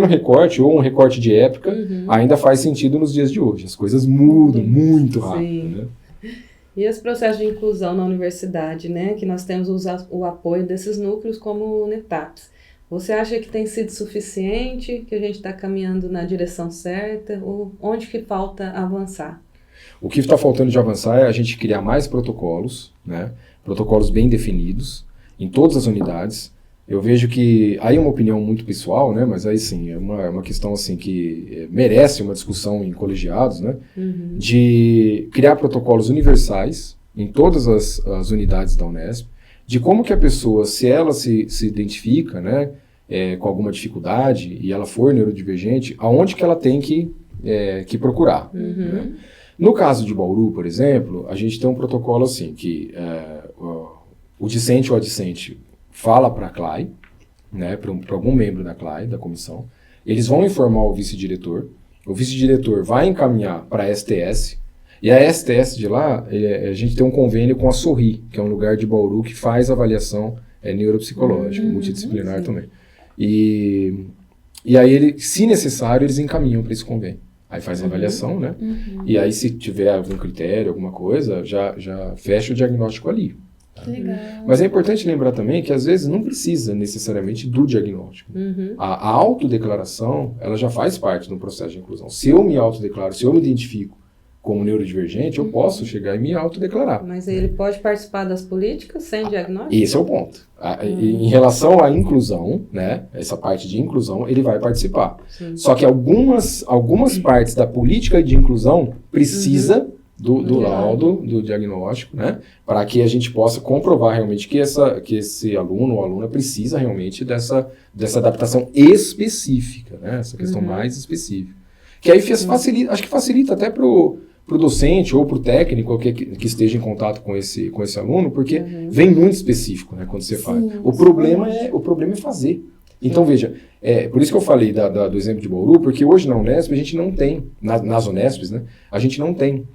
recorte ou um recorte de época ainda faz sentido nos dias de hoje. As coisas mudam muito rápido. Né? E esse processo de inclusão na universidade, né, que nós temos o apoio desses núcleos como o NETAPS. Você acha que tem sido suficiente, que a gente está caminhando na direção certa, ou onde que falta avançar? O que está faltando de avançar é a gente criar mais protocolos, né? Protocolos bem definidos em todas as unidades. Eu vejo que, aí é uma opinião muito pessoal, né? Mas aí sim, é uma questão assim que merece uma discussão em colegiados, né? De criar protocolos universais em todas as unidades da Unesp, de como que a pessoa, se ela se identifica, né, com alguma dificuldade e ela for neurodivergente, aonde que ela tem que procurar. Né? No caso de Bauru, por exemplo, a gente tem um protocolo assim, que o discente ou a discente fala para a CLAI, né, para algum membro da CLAI, da comissão, eles vão informar o vice-diretor vai encaminhar para a STS, e a STS de lá, a gente tem um convênio com a Sorri, que é um lugar de Bauru que faz avaliação neuropsicológica, multidisciplinar também. E aí, se necessário, eles encaminham para esse convênio. Aí faz a avaliação, né? E aí, se tiver algum critério, alguma coisa, já fecha o diagnóstico ali. Que legal. Mas é importante lembrar também que, às vezes, não precisa necessariamente do diagnóstico. A autodeclaração, ela já faz parte do processo de inclusão. Se eu me autodeclaro, se eu me identifico como neurodivergente, eu posso chegar e me autodeclarar. Mas ele pode participar das políticas sem diagnóstico? Esse é o ponto. Em relação à inclusão, né, essa parte de inclusão, ele vai participar. Sim. Só que algumas partes da política de inclusão precisa do laudo, do diagnóstico, né, para que a gente possa comprovar realmente que esse aluno ou aluna precisa realmente dessa adaptação específica, né, essa questão mais específica. Que aí facilita, acho que facilita até para o docente ou para o técnico que esteja em contato com esse aluno, porque vem muito específico, né, quando você faz. O problema é fazer. Então, veja, por isso que eu falei do exemplo de Bauru, porque hoje na Unesp a gente não tem, nas Unesps, né, a gente não tem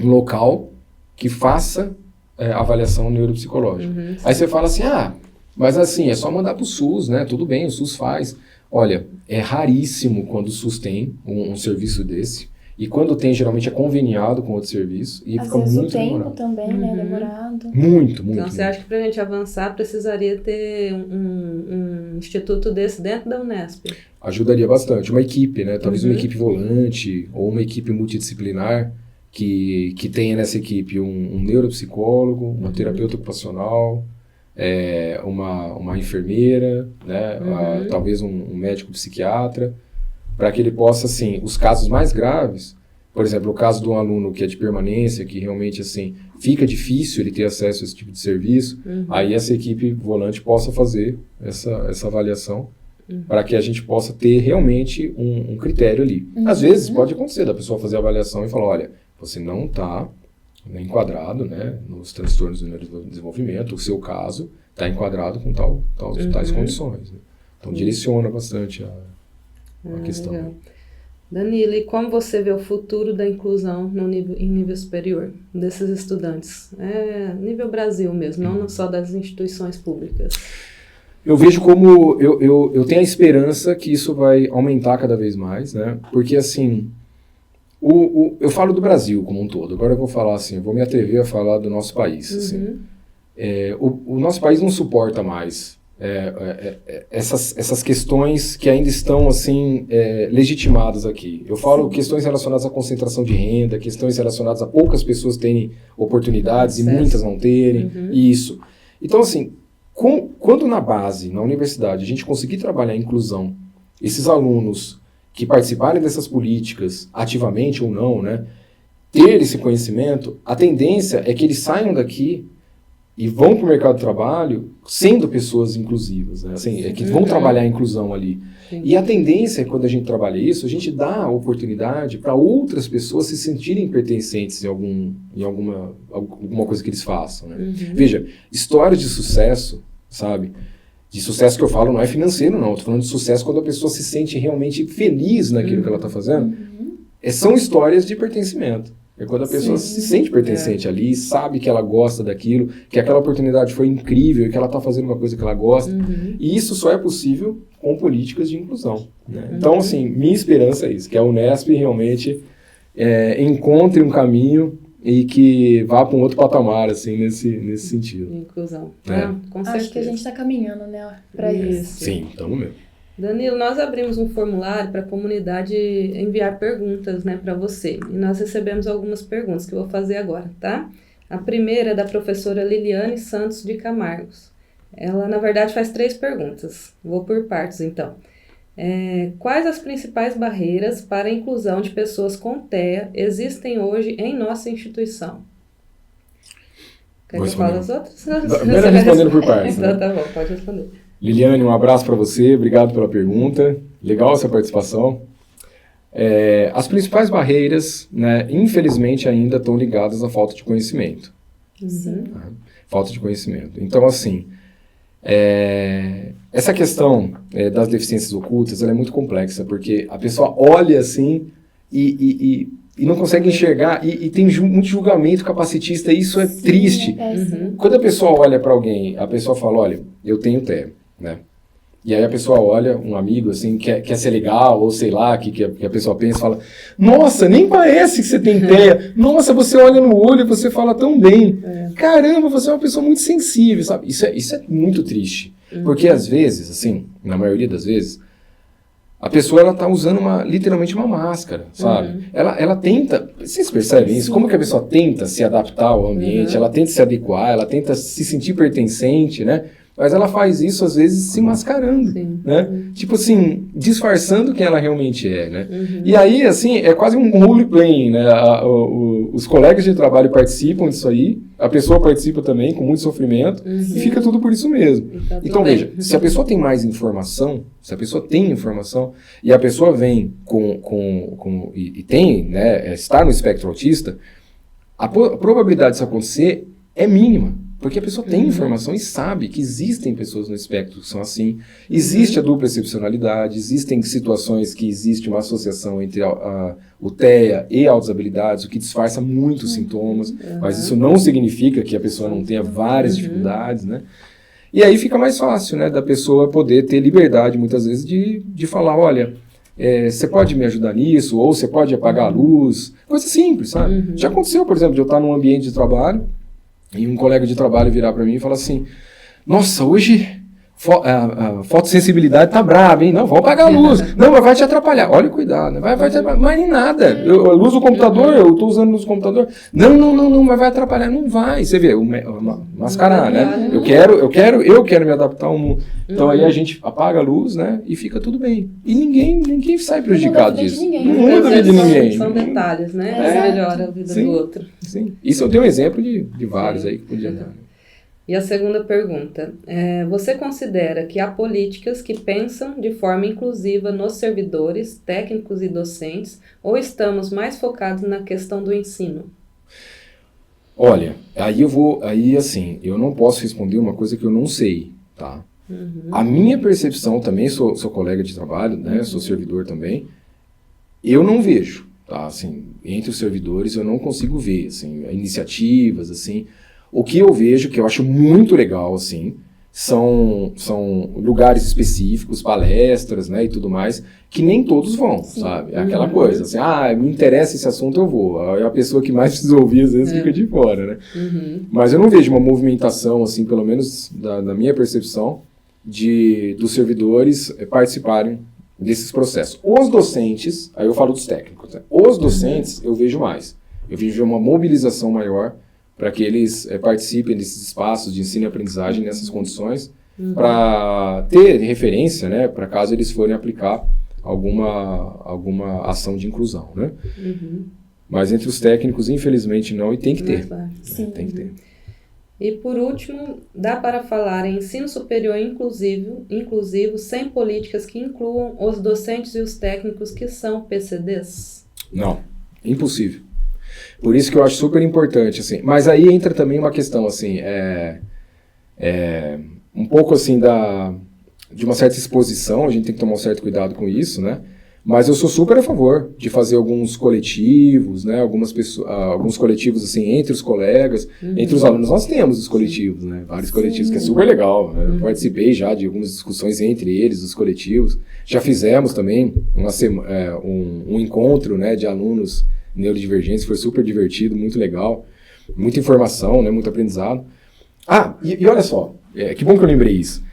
um local que faça avaliação neuropsicológica. Aí você fala assim, mas assim, é só mandar para o SUS, né, tudo bem, o SUS faz. Olha, é raríssimo quando o SUS tem um serviço desse. E quando tem, geralmente é conveniado com outro serviço. E às fica vezes muito o tempo demorado. também, né? Demorado. Muito. Então, você acha que para a gente avançar, precisaria ter um instituto desse dentro da Unesp? Ajudaria bastante. Uma equipe, né? Talvez uma equipe volante ou uma equipe multidisciplinar que tenha nessa equipe um neuropsicólogo, uma terapeuta ocupacional, uma enfermeira, né? Talvez um médico psiquiatra, para que ele possa, assim, os casos mais graves, por exemplo, o caso de um aluno que é de permanência, que realmente, assim, fica difícil ele ter acesso a esse tipo de serviço, aí essa equipe volante possa fazer essa avaliação, para que a gente possa ter realmente um critério ali. Às vezes pode acontecer da pessoa fazer a avaliação e falar, olha, você não está enquadrado, né, nos transtornos do neurodesenvolvimento, o seu caso está enquadrado com tais condições. Né? Então direciona bastante a questão. Legal. Danilo, e como você vê o futuro da inclusão em nível superior desses estudantes? Nível Brasil mesmo, não só das instituições públicas. Eu vejo como, eu tenho a esperança que isso vai aumentar cada vez mais, né? Porque assim, eu falo do Brasil como um todo, agora eu vou falar assim, eu vou me atrever a falar do nosso país. Assim. O nosso país não suporta mais essas questões que ainda estão assim legitimadas aqui. Eu falo questões relacionadas à concentração de renda, questões relacionadas a poucas pessoas terem oportunidades e muitas não terem, isso. Então assim, quando na base, na universidade, a gente conseguir trabalhar a inclusão, esses alunos que participarem dessas políticas, ativamente ou não, né, ter esse conhecimento, a tendência é que eles saiam daqui e vão para o mercado de trabalho sendo pessoas inclusivas, né? Assim, que vão trabalhar a inclusão ali. Sim. E a tendência é, quando a gente trabalha isso, a gente dá a oportunidade para outras pessoas se sentirem pertencentes em alguma coisa que eles façam. Né? Veja, histórias de sucesso, sabe? De sucesso que eu falo não é financeiro, não. Estou falando de sucesso quando a pessoa se sente realmente feliz naquilo que ela está fazendo. São histórias de pertencimento. É quando a pessoa se sente pertencente ali, sabe que ela gosta daquilo, que aquela oportunidade foi incrível, que ela está fazendo uma coisa que ela gosta. E isso só é possível com políticas de inclusão. Né? Então, assim, minha esperança é isso, que a Unesp realmente encontre um caminho e que vá para um outro patamar, assim, nesse sentido. Inclusão. Com certeza. Acho que a gente está caminhando, né, para isso. Sim, estamos mesmo. Danilo, nós abrimos um formulário para a comunidade enviar perguntas, né, para você. E nós recebemos algumas perguntas que eu vou fazer agora, tá? A primeira é da professora Liliane Santos de Camargos. Ela, na verdade, faz 3 perguntas. Vou por partes, então. Quais as principais barreiras para a inclusão de pessoas com TEA existem hoje em nossa instituição? Quer que eu fale as outras? Melhor respondendo por partes. Então Né? tá bom, pode responder. Liliane, um abraço para você, obrigado pela pergunta. Legal essa participação. As principais barreiras, né, infelizmente, ainda estão ligadas à falta de conhecimento. Uhum. Falta de conhecimento. Então, assim, essa questão das deficiências ocultas, ela é muito complexa, porque a pessoa olha assim e não consegue enxergar, e tem muito julgamento capacitista, e isso é triste. Uhum. Quando a pessoa olha para alguém, a pessoa fala, olha, eu tenho TEA, né? E aí a pessoa olha, um amigo, assim, quer ser legal, ou sei lá, que a pessoa pensa e fala, nossa, nem parece que você tem TEA. Nossa, você olha no olho e você fala tão bem. Caramba, você é uma pessoa muito sensível, sabe? Isso é muito triste. Porque às vezes, assim, na maioria das vezes, a pessoa, ela tá usando literalmente uma máscara, sabe? Ela tenta, vocês percebem isso? Como que a pessoa tenta se adaptar ao ambiente, ela tenta se adequar, ela tenta se sentir pertencente, né? Mas ela faz isso, às vezes, se mascarando, né? Tipo assim, disfarçando quem ela realmente é, né? E aí, assim, é quase um role-playing, né? Os colegas de trabalho participam disso aí, a pessoa participa também, com muito sofrimento, e fica tudo por isso mesmo. Então, veja, se a pessoa tem mais informação, e a pessoa vem e tem, né, está no espectro autista, a probabilidade disso acontecer é mínima. Porque a pessoa tem informação e sabe que existem pessoas no espectro que são assim. Existe a dupla excepcionalidade, existem situações que existe uma associação entre o TEA e altas habilidades, o que disfarça muitos sintomas, mas isso não significa que a pessoa não tenha várias dificuldades, né? E aí fica mais fácil, né, da pessoa poder ter liberdade, muitas vezes, de falar, olha, você pode me ajudar nisso, ou você pode apagar a luz, coisa simples, sabe? Já aconteceu, por exemplo, de eu estar num ambiente de trabalho, e um colega de trabalho virar para mim e falar assim, nossa, hoje a fotossensibilidade tá brava, hein? Não, vamos apagar a luz. Não, mas vai te atrapalhar. Olha, cuidado, né? Vai te atrapalhar. Mas nem nada. Eu uso o computador, eu tô usando o computador. Não, mas vai atrapalhar. Não vai. Você vê, mascarar, né? Eu quero me adaptar ao mundo. Então aí a gente apaga a luz, né? E fica tudo bem. E ninguém sai prejudicado disso. Não muda a vida de ninguém. São detalhes, né? Que melhora a vida do outro. Sim. Isso eu tenho um exemplo de vários aí que podia dar. E a segunda pergunta, você considera que há políticas que pensam de forma inclusiva nos servidores, técnicos e docentes, ou estamos mais focados na questão do ensino? Olha, assim, eu não posso responder uma coisa que eu não sei, tá? A minha percepção, também sou colega de trabalho, né, sou servidor também, eu não vejo, tá? Assim, entre os servidores eu não consigo ver, assim, iniciativas, assim. O que eu vejo, que eu acho muito legal, assim, são lugares específicos, palestras, né, e tudo mais, que nem todos vão, sabe? É aquela coisa, assim, me interessa esse assunto, eu vou. A pessoa que mais precisa ouvir, às vezes, fica de fora, né? Mas eu não vejo uma movimentação, assim, pelo menos da minha percepção, dos servidores participarem desses processos. Os docentes, aí eu falo dos técnicos, né? Os docentes eu vejo mais. Eu vejo uma mobilização maior para que eles participem desses espaços de ensino e aprendizagem nessas condições, para ter referência, né, para caso eles forem aplicar alguma ação de inclusão, né? Mas entre os técnicos, infelizmente, não, e tem que ter. Tem que ter. E por último, dá para falar em ensino superior inclusivo sem políticas que incluam os docentes e os técnicos que são PCDs? Não, impossível. Por isso que eu acho super importante, assim. Mas aí entra também uma questão, assim, um pouco, assim, de uma certa exposição, a gente tem que tomar um certo cuidado com isso, né? Mas eu sou super a favor de fazer alguns coletivos, né? Alguns coletivos, assim, entre os colegas, entre os alunos. Nós temos os coletivos, né? Vários coletivos, que é super legal, né? Eu participei já de algumas discussões entre eles, os coletivos. Já fizemos também um encontro, né, de alunos neurodivergentes, foi super divertido, muito legal, muita informação, né, muito aprendizado. E olha só, que bom que eu lembrei isso.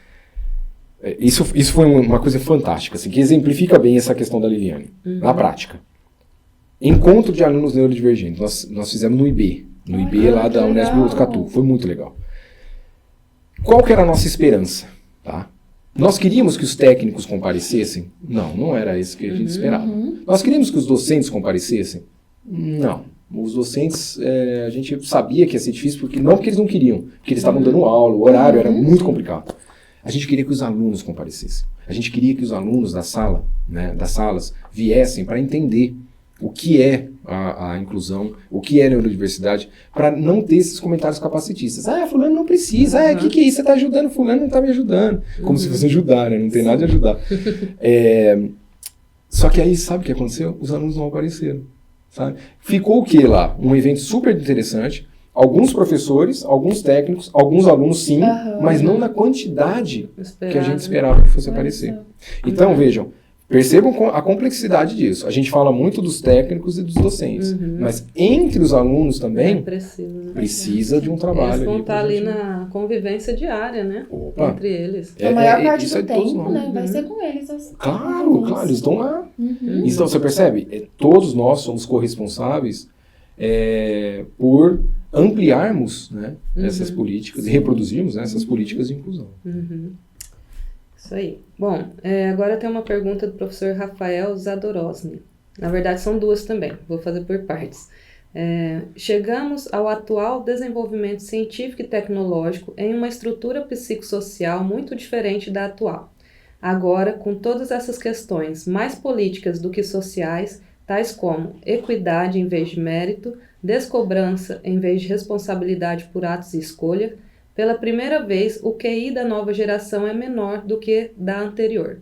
Isso foi uma coisa fantástica, assim, que exemplifica bem essa questão da Liliane, na prática. Encontro de alunos neurodivergentes, nós fizemos no IB lá da Unesp Botucatu, foi muito legal. Qual que era a nossa esperança? Tá? Nós queríamos que os técnicos comparecessem? Não era isso que a gente esperava. Nós queríamos que os docentes comparecessem? Não. Os docentes, a gente sabia que ia ser difícil, porque eles não queriam, porque eles estavam dando aula, o horário era muito complicado. A gente queria que os alunos comparecessem. A gente queria que os alunos das salas, viessem para entender o que é a inclusão, o que é a neurodiversidade, para não ter esses comentários capacitistas. Fulano não precisa, que é isso? Você está ajudando, fulano não está me ajudando. Como se fosse ajudar, né? Não tem nada de ajudar. Só que aí, sabe o que aconteceu? Os alunos não apareceram. Sabe? Ficou o que lá? Um evento super interessante, alguns professores, alguns técnicos, alguns alunos sim, mas não na quantidade que a gente esperava que fosse aparecer. Então, vejam, percebam a complexidade disso. A gente fala muito dos técnicos e dos docentes, mas entre os alunos também precisa de um trabalho. Eles vão estar ali na convivência diária, né? Entre eles. A maior parte do tempo, né? Vai ser com eles. Claro, eles estão lá. Então, você percebe? Todos nós somos corresponsáveis por ampliarmos, né, essas políticas e reproduzirmos, né, essas políticas de inclusão. Isso aí. Bom, agora tem uma pergunta do professor Rafael Zadorosny. Na verdade, são duas também. Vou fazer por partes. Chegamos ao atual desenvolvimento científico e tecnológico em uma estrutura psicossocial muito diferente da atual. Agora, com todas essas questões mais políticas do que sociais, tais como equidade em vez de mérito, descobrança em vez de responsabilidade por atos e escolha, pela primeira vez o QI da nova geração é menor do que da anterior.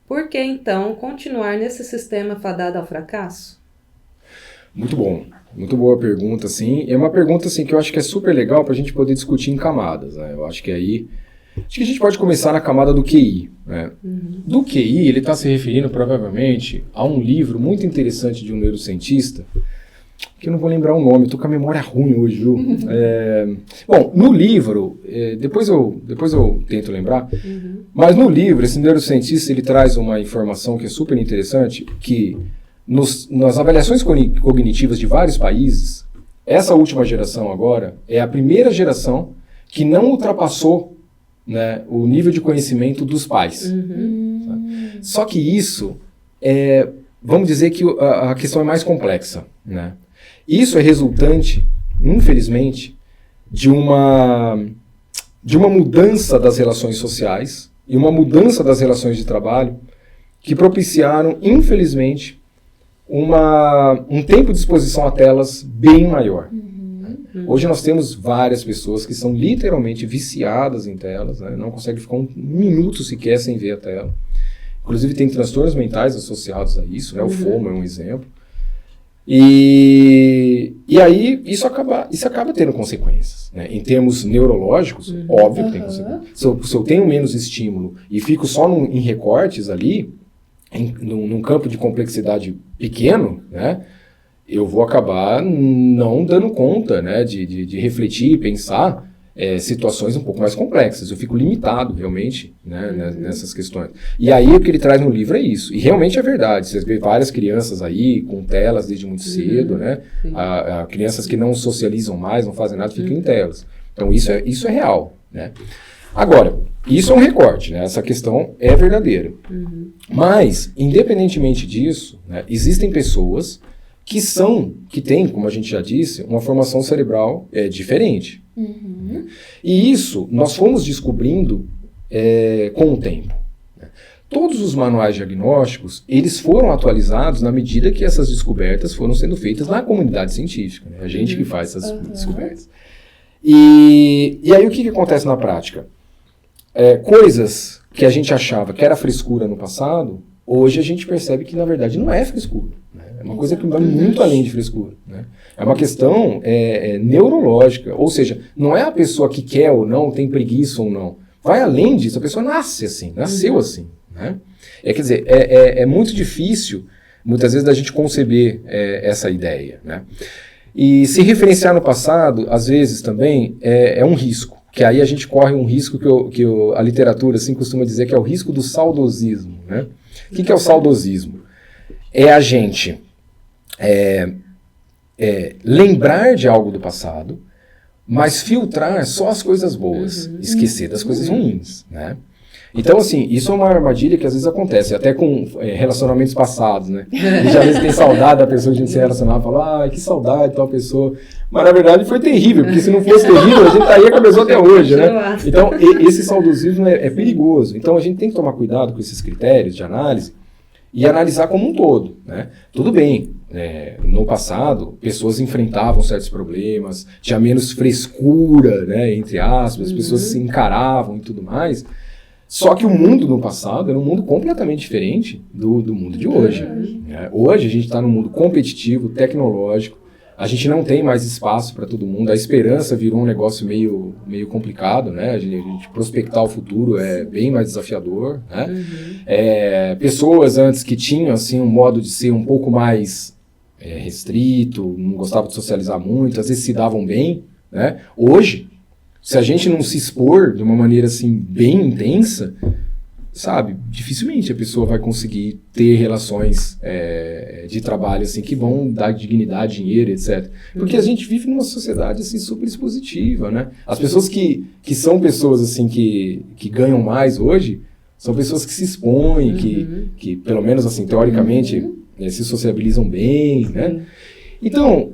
Por que, então, continuar nesse sistema fadado ao fracasso? Muito bom. Muito boa pergunta, assim. É uma pergunta, assim, que eu acho que é super legal para a gente poder discutir em camadas, né? Eu acho que aí... Acho que a gente pode começar na camada do QI, né? Do QI, ele está se referindo, provavelmente, a um livro muito interessante de um neurocientista, que eu não vou lembrar o nome, eu tô com a memória ruim hoje, viu? Bom, no livro, depois eu tento lembrar, mas no livro, esse neurocientista, ele traz uma informação que é super interessante, que nas avaliações cognitivas de vários países, essa última geração agora é a primeira geração que não ultrapassou, né, o nível de conhecimento dos pais. Só que isso, vamos dizer que a questão é mais complexa, né? Isso é resultante, infelizmente, de uma mudança das relações sociais e uma mudança das relações de trabalho que propiciaram, infelizmente, um tempo de exposição a telas bem maior. Hoje nós temos várias pessoas que são literalmente viciadas em telas, né? Não conseguem ficar um minuto sequer sem ver a tela. Inclusive tem transtornos mentais associados a isso, né? O FOMO é um exemplo. E aí isso acaba tendo consequências, né? Em termos neurológicos, óbvio que tem consequências. Se eu tenho menos estímulo e fico só em recortes ali, num campo de complexidade pequeno, né, eu vou acabar não dando conta, né, de refletir e pensar situações um pouco mais complexas. Eu fico limitado, realmente, né, nessas questões. E aí o que ele traz no livro é isso. E realmente é verdade. Você vê várias crianças aí com telas desde muito cedo, né? Crianças que não socializam mais, não fazem nada, ficam em telas. Então isso é real, né? Agora, isso é um recorte, né? Essa questão é verdadeira. Mas, independentemente disso, né, existem pessoas que têm, como a gente já disse, uma formação cerebral diferente. E isso nós fomos descobrindo com o tempo. Todos os manuais diagnósticos, eles foram atualizados na medida que essas descobertas foram sendo feitas na comunidade científica, né? A gente que faz essas descobertas. E aí o que acontece na prática? Coisas que a gente achava que era frescura no passado, hoje a gente percebe que na verdade não é frescura, né? É uma coisa que vai muito além de frescura, né? É uma questão neurológica, ou seja, não é a pessoa que quer ou não, tem preguiça ou não. Vai além disso, a pessoa nasce assim, nasceu assim, né? Quer dizer, é muito difícil, muitas vezes, da gente conceber essa ideia, né? E se referenciar no passado, às vezes também, é um risco. que aí a gente corre um risco que a literatura assim, costuma dizer que é o risco do saudosismo. Né? O que é o saudosismo? É a gente lembrar de algo do passado, mas filtrar só as coisas boas, esquecer das coisas ruins. Né? Então, assim, isso é uma armadilha que às vezes acontece, até com relacionamentos passados, né? A gente às vezes tem saudade da pessoa que a gente se relacionava, fala, que saudade de tal pessoa. Mas, na verdade, foi terrível, porque se não fosse terrível, a gente estaria com a pessoa até hoje, né? Então, esse saudosismo é perigoso. Então, a gente tem que tomar cuidado com esses critérios de análise e analisar como um todo, né? Tudo bem, no passado, pessoas enfrentavam certos problemas, tinha menos frescura, né, entre aspas, as pessoas se encaravam e tudo mais. Só que o mundo no passado era um mundo completamente diferente do mundo de hoje. Hoje a gente está num mundo competitivo, tecnológico, a gente não tem mais espaço para todo mundo, a esperança virou um negócio meio complicado, né? A gente prospectar o futuro é bem mais desafiador. Né? Pessoas antes que tinham assim, um modo de ser um pouco mais restrito, não gostavam de socializar muito, às vezes se davam bem. Né? Hoje, se a gente não se expor de uma maneira assim bem intensa, sabe, dificilmente a pessoa vai conseguir ter relações de trabalho assim que vão dar dignidade, dinheiro, etc. Porque a gente vive numa sociedade assim super expositiva, né? As pessoas que são pessoas assim que ganham mais hoje são pessoas que se expõem, que pelo menos assim teoricamente se sociabilizam bem, né? Então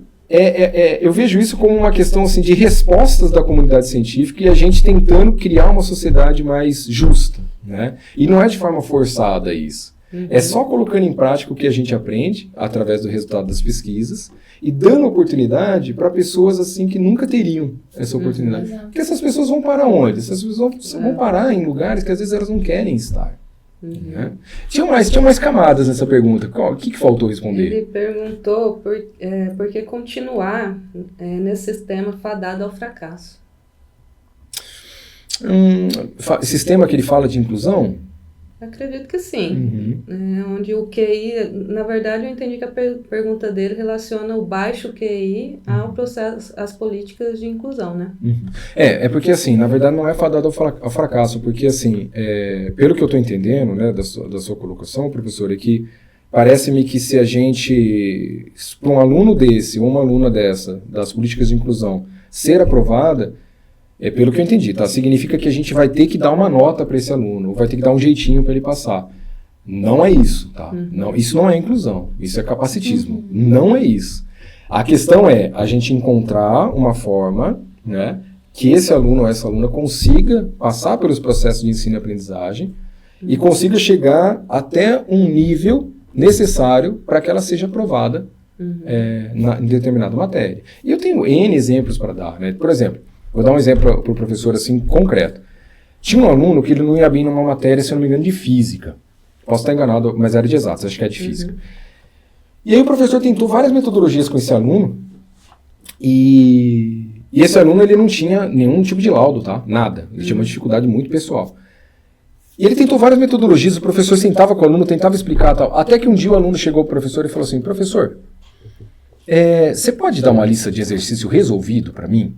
eu vejo isso como uma questão assim, de respostas da comunidade científica e a gente tentando criar uma sociedade mais justa. Né? E não é de forma forçada isso. É só colocando em prática o que a gente aprende através do resultado das pesquisas e dando oportunidade para pessoas assim que nunca teriam essa oportunidade. Porque essas pessoas vão parar onde? Essas pessoas vão parar em lugares que às vezes elas não querem estar. Né? Tinha mais camadas nessa pergunta. O que faltou responder? Ele perguntou por que continuar nesse sistema fadado ao fracasso. Sistema que ele fala de inclusão? Acredito que sim. Onde o QI, na verdade eu entendi que a pergunta dele relaciona o baixo QI ao processo, às políticas de inclusão, né? É porque assim, na verdade não é fadado ao fracasso, porque assim, pelo que eu estou entendendo, né, da sua colocação, professor, é que parece-me que se a gente, para um aluno desse ou uma aluna dessa, das políticas de inclusão, ser aprovada, pelo que eu entendi, tá? Significa que a gente vai ter que dar uma nota para esse aluno, ou vai ter que dar um jeitinho para ele passar. Não é isso, tá? Não, isso não é inclusão, isso é capacitismo. Não é isso. A questão é a gente encontrar uma forma, né, que esse aluno ou essa aluna consiga passar pelos processos de ensino e aprendizagem e consiga chegar até um nível necessário para que ela seja aprovada em determinada matéria. E eu tenho N exemplos para dar, né? Por exemplo, vou dar um exemplo para o professor assim, concreto. Tinha um aluno que ele não ia bem numa matéria, se eu não me engano, de física. Posso estar enganado, mas era de exatas, acho que é de física. E aí o professor tentou várias metodologias com esse aluno, e esse aluno ele não tinha nenhum tipo de laudo, tá? Nada. Ele tinha uma dificuldade muito pessoal. E ele tentou várias metodologias, o professor sentava com o aluno, tentava explicar tal. Até que um dia o aluno chegou para o professor e falou assim, professor, você pode dar uma lista de exercício resolvido para mim?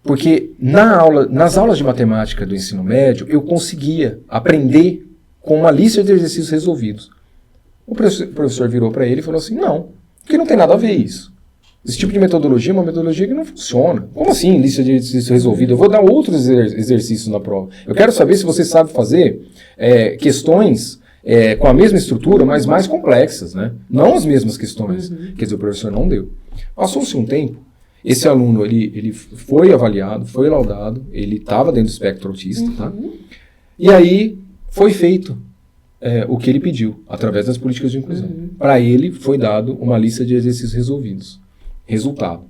Porque nas aulas de matemática do ensino médio, eu conseguia aprender com uma lista de exercícios resolvidos. O professor virou para ele e falou assim, não, porque não tem nada a ver isso. Esse tipo de metodologia é uma metodologia que não funciona. Como assim, lista de exercícios resolvido? Eu vou dar outros exercícios na prova. Eu quero saber se você sabe fazer questões com a mesma estrutura, mas mais complexas, né? Não as mesmas questões. Quer dizer, o professor não deu. Passou-se um tempo, esse aluno ele foi avaliado, foi laudado, ele estava dentro do espectro autista, tá? E aí foi feito o que ele pediu, através das políticas de inclusão. Para ele foi dado uma lista de exercícios resolvidos. Resultado,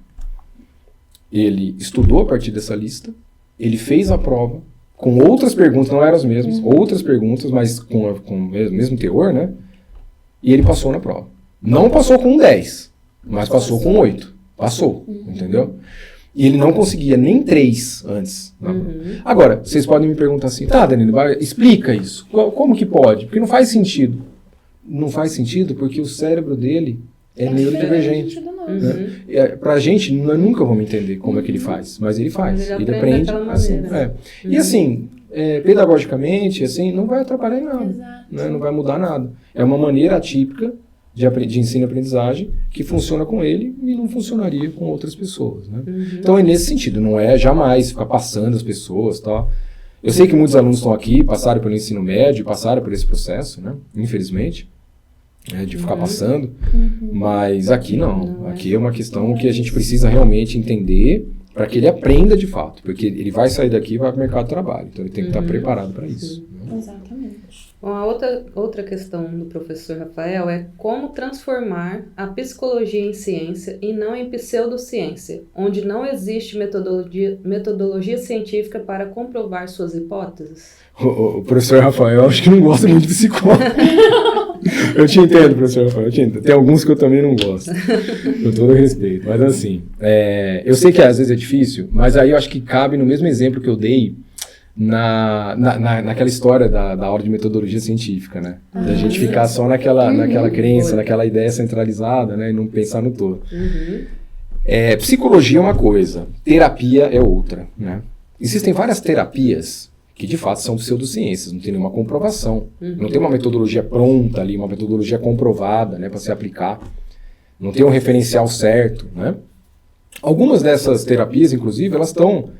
ele estudou a partir dessa lista, ele fez a prova, com outras perguntas, não eram as mesmas, outras perguntas, mas com o mesmo teor, né? E ele passou na prova. Não passou com 10, mas passou com 8. Passou, entendeu? E ele não conseguia nem 3 antes. Agora, vocês podem me perguntar assim, tá, Danilo, explica isso. Como que pode? Porque não faz sentido. Não faz sentido porque o cérebro dele é neurodivergente. Né? Pra gente, nós nunca vamos entender como é que ele faz, mas ele faz. Ele aprende assim. E assim, pedagogicamente, assim, não vai atrapalhar em nada. Né? Não vai mudar nada. É uma maneira atípica de ensino e aprendizagem que funciona com ele e não funcionaria com outras pessoas. Né? Então é nesse sentido, não é jamais ficar passando as pessoas, tal. Eu sei que muitos alunos estão aqui, passaram pelo ensino médio, passaram por esse processo, né? Infelizmente, de ficar passando, mas aqui não. Aqui é uma questão que a gente precisa realmente entender para que ele aprenda de fato, porque ele vai sair daqui e vai para o mercado de trabalho, então ele tem que estar preparado para isso. Né? Exatamente. Bom, a outra questão do professor Rafael é como transformar a psicologia em ciência e não em pseudociência, onde não existe metodologia científica para comprovar suas hipóteses. O professor Rafael acho que não gosta muito de psicólogo. Eu te entendo, professor Rafael, eu te entendo. Tem alguns que eu também não gosto, com todo respeito. Mas assim, eu sei que às vezes é difícil, mas aí eu acho que cabe no mesmo exemplo que eu dei naquela história da aula de metodologia científica, né? Da gente ficar só naquela crença, naquela ideia centralizada, né? E não pensar no todo. Psicologia é uma coisa, terapia é outra, né? Existem várias terapias que de fato são pseudociências, não tem nenhuma comprovação. Não tem uma metodologia pronta ali, uma metodologia comprovada, né, para se aplicar. Não tem um referencial certo, né? Algumas dessas terapias, inclusive, elas estão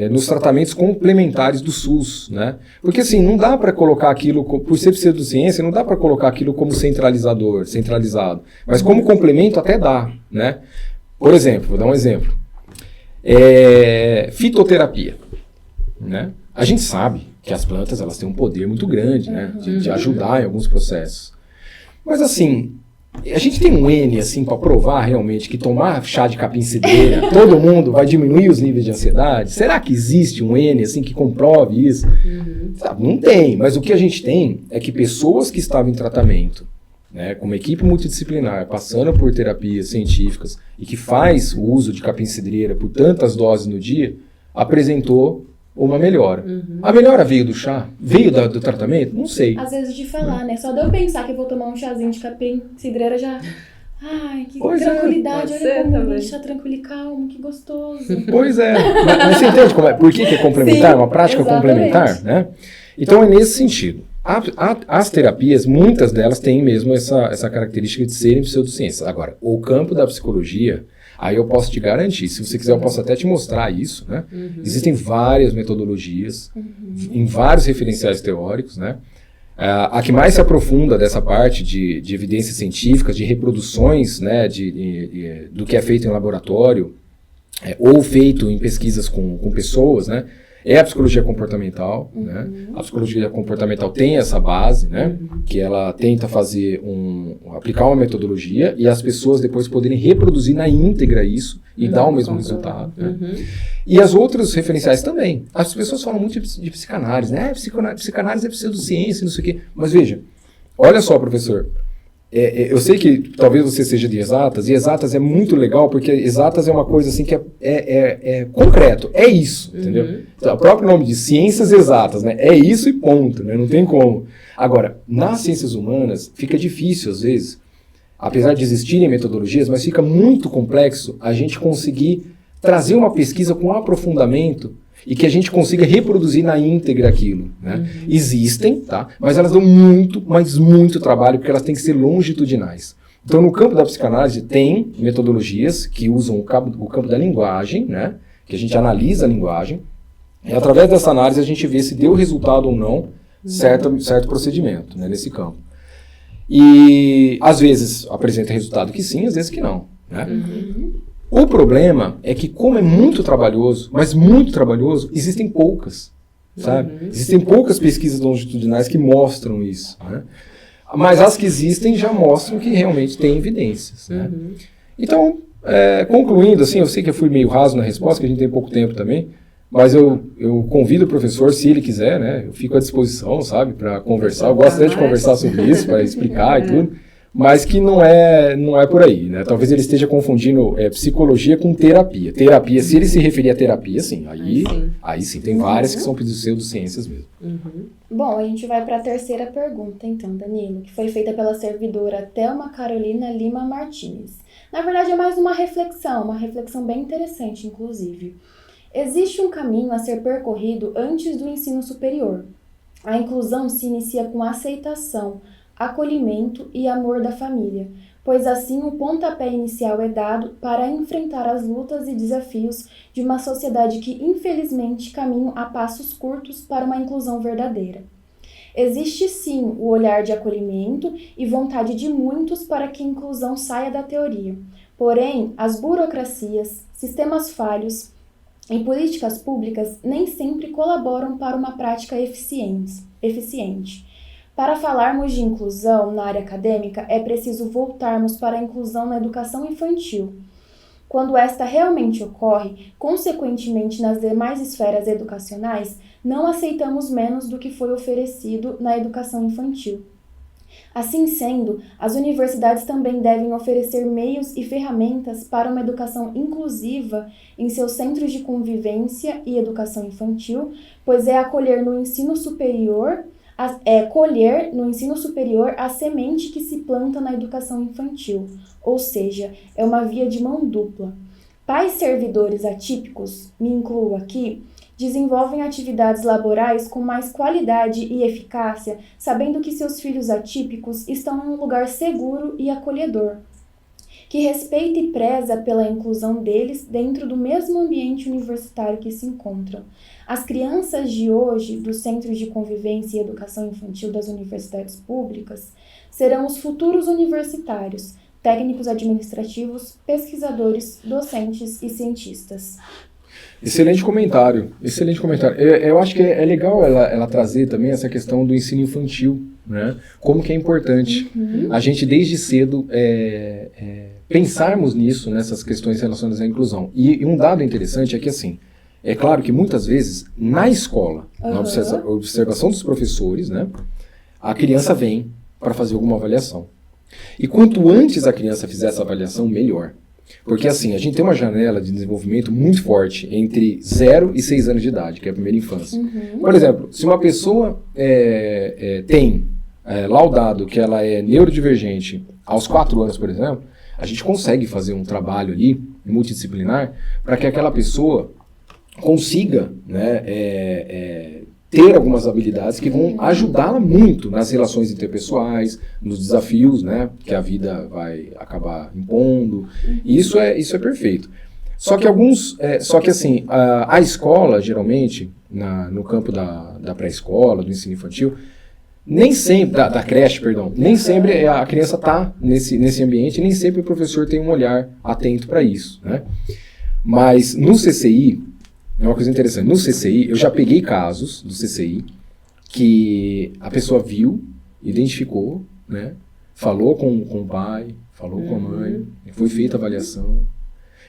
nos tratamentos complementares do SUS, né? Porque assim, não dá para colocar aquilo, por ser pseudociência, não dá para colocar aquilo como centralizado. Mas como complemento até dá, né? Por exemplo, vou dar um exemplo. Fitoterapia. Né? A gente sabe que as plantas elas têm um poder muito grande, né? de ajudar em alguns processos. Mas assim, a gente tem um N assim, para provar realmente que tomar chá de capim-cidreira, todo mundo vai diminuir os níveis de ansiedade? Será que existe um N assim, que comprove isso? Sabe, não tem, mas o que a gente tem é que pessoas que estavam em tratamento, né, com uma equipe multidisciplinar, passando por terapias científicas e que faz o uso de capim-cidreira por tantas doses no dia, apresentou uma melhora. A melhora veio do chá? Veio do tratamento? Não sei. Às vezes de falar, né? Só de eu pensar que eu vou tomar um chazinho de capim-cidreira já... Ai, que tranquilidade. Olha como me deixa tranquilo e calmo, que gostoso. Pois é. Mas você entende como é? Por que é complementar? Sim, uma prática complementar, né? Então é nesse sentido. As terapias, muitas delas têm mesmo essa característica de serem pseudociências. Agora, o campo da psicologia... Aí eu posso te garantir, se você quiser eu posso até te mostrar isso, né? Existem várias metodologias, em vários referenciais teóricos, né? A que mais se aprofunda dessa parte de evidências científicas, de reproduções, né? Do que é feito em laboratório, ou feito em pesquisas com pessoas, né? É a psicologia comportamental, né? A psicologia comportamental tem essa base, né? Que ela tenta aplicar uma metodologia e as pessoas depois poderem reproduzir na íntegra isso e dar o mesmo resultado. Né? E as outras referenciais também. As pessoas falam muito de psicanálise, né? Psicanálise é pseudociência, não sei o quê. Mas veja, olha só, professor. Eu sei que talvez você seja de exatas, e exatas é muito legal, porque exatas é uma coisa assim que é concreto, é isso, entendeu? Então, o próprio nome de ciências exatas, né? É isso e ponto, né? Não tem como. Agora, nas ciências humanas, fica difícil às vezes, apesar de existirem metodologias, mas fica muito complexo a gente conseguir trazer uma pesquisa com aprofundamento e que a gente consiga reproduzir na íntegra aquilo, né? Existem, tá? Mas elas dão muito trabalho, porque elas têm que ser longitudinais. Então, no campo da psicanálise, tem metodologias que usam o campo da linguagem, né? Que a gente analisa a linguagem, e através dessa análise a gente vê se deu resultado ou não certo procedimento, né? Nesse campo. E, às vezes, apresenta resultado que sim, às vezes que não, né? O problema é que, como é muito trabalhoso, mas muito trabalhoso, existem poucas, sabe? Existem poucas pesquisas longitudinais que mostram isso, né? Mas as que existem já mostram que realmente tem evidências, né? Então, concluindo, assim, eu sei que eu fui meio raso na resposta, que a gente tem pouco tempo também, mas eu convido o professor, se ele quiser, né? Eu fico à disposição, sabe, para conversar. Eu gosto até de conversar sobre isso, para explicar e tudo. Mas que não é por aí, né? Talvez ele esteja confundindo psicologia com terapia. Terapia, se ele se referir a terapia, sim. Aí sim, tem várias que são pseudociências mesmo. Bom, a gente vai para a terceira pergunta, então, Danilo, que foi feita pela servidora Thelma Carolina Lima Martins. Na verdade, é mais uma reflexão bem interessante, inclusive. Existe um caminho a ser percorrido antes do ensino superior. A inclusão se inicia com aceitação, acolhimento e amor da família, pois assim o pontapé inicial é dado para enfrentar as lutas e desafios de uma sociedade que, infelizmente, caminha a passos curtos para uma inclusão verdadeira. Existe sim o olhar de acolhimento e vontade de muitos para que a inclusão saia da teoria. Porém, as burocracias, sistemas falhos e políticas públicas nem sempre colaboram para uma prática eficiente. Para falarmos de inclusão na área acadêmica, é preciso voltarmos para a inclusão na educação infantil. Quando esta realmente ocorre, consequentemente nas demais esferas educacionais, não aceitamos menos do que foi oferecido na educação infantil. Assim sendo, as universidades também devem oferecer meios e ferramentas para uma educação inclusiva em seus centros de convivência e educação infantil, pois é colher no ensino superior a semente que se planta na educação infantil, ou seja, é uma via de mão dupla. Pais servidores atípicos, me incluo aqui, desenvolvem atividades laborais com mais qualidade e eficácia, sabendo que seus filhos atípicos estão em um lugar seguro e acolhedor, que respeita e preza pela inclusão deles dentro do mesmo ambiente universitário que se encontram. As crianças de hoje, dos Centros de Convivência e Educação Infantil das universidades públicas, serão os futuros universitários, técnicos administrativos, pesquisadores, docentes e cientistas. Excelente comentário, excelente comentário. Eu acho que é legal ela trazer também essa questão do ensino infantil, né? Como que é importante a gente desde cedo pensarmos nisso, nessas questões relacionadas à inclusão. E um dado interessante é que, assim, é claro que muitas vezes na escola, na observação dos professores, né, a criança vem para fazer alguma avaliação. E quanto antes a criança fizer essa avaliação, melhor. Porque assim, a gente tem uma janela de desenvolvimento muito forte entre 0 e 6 anos de idade, que é a primeira infância. Por exemplo, se uma pessoa tem laudado que ela é neurodivergente aos 4 anos, por exemplo, a gente consegue fazer um trabalho ali, multidisciplinar, para que aquela pessoa consiga, né, ter algumas habilidades que vão ajudá-la muito nas relações interpessoais, nos desafios, né, que a vida vai acabar impondo. E isso é perfeito. Só que assim, a escola, geralmente, no campo da pré-escola, do ensino infantil, nem sempre, da creche, perdão, nem sempre a criança está nesse ambiente, nem sempre o professor tem um olhar atento para isso, né? Mas no CCI, é uma coisa interessante, no CCI, eu já peguei casos do CCI que a pessoa viu, identificou, né? Falou com o pai, falou com a mãe, foi feita a avaliação.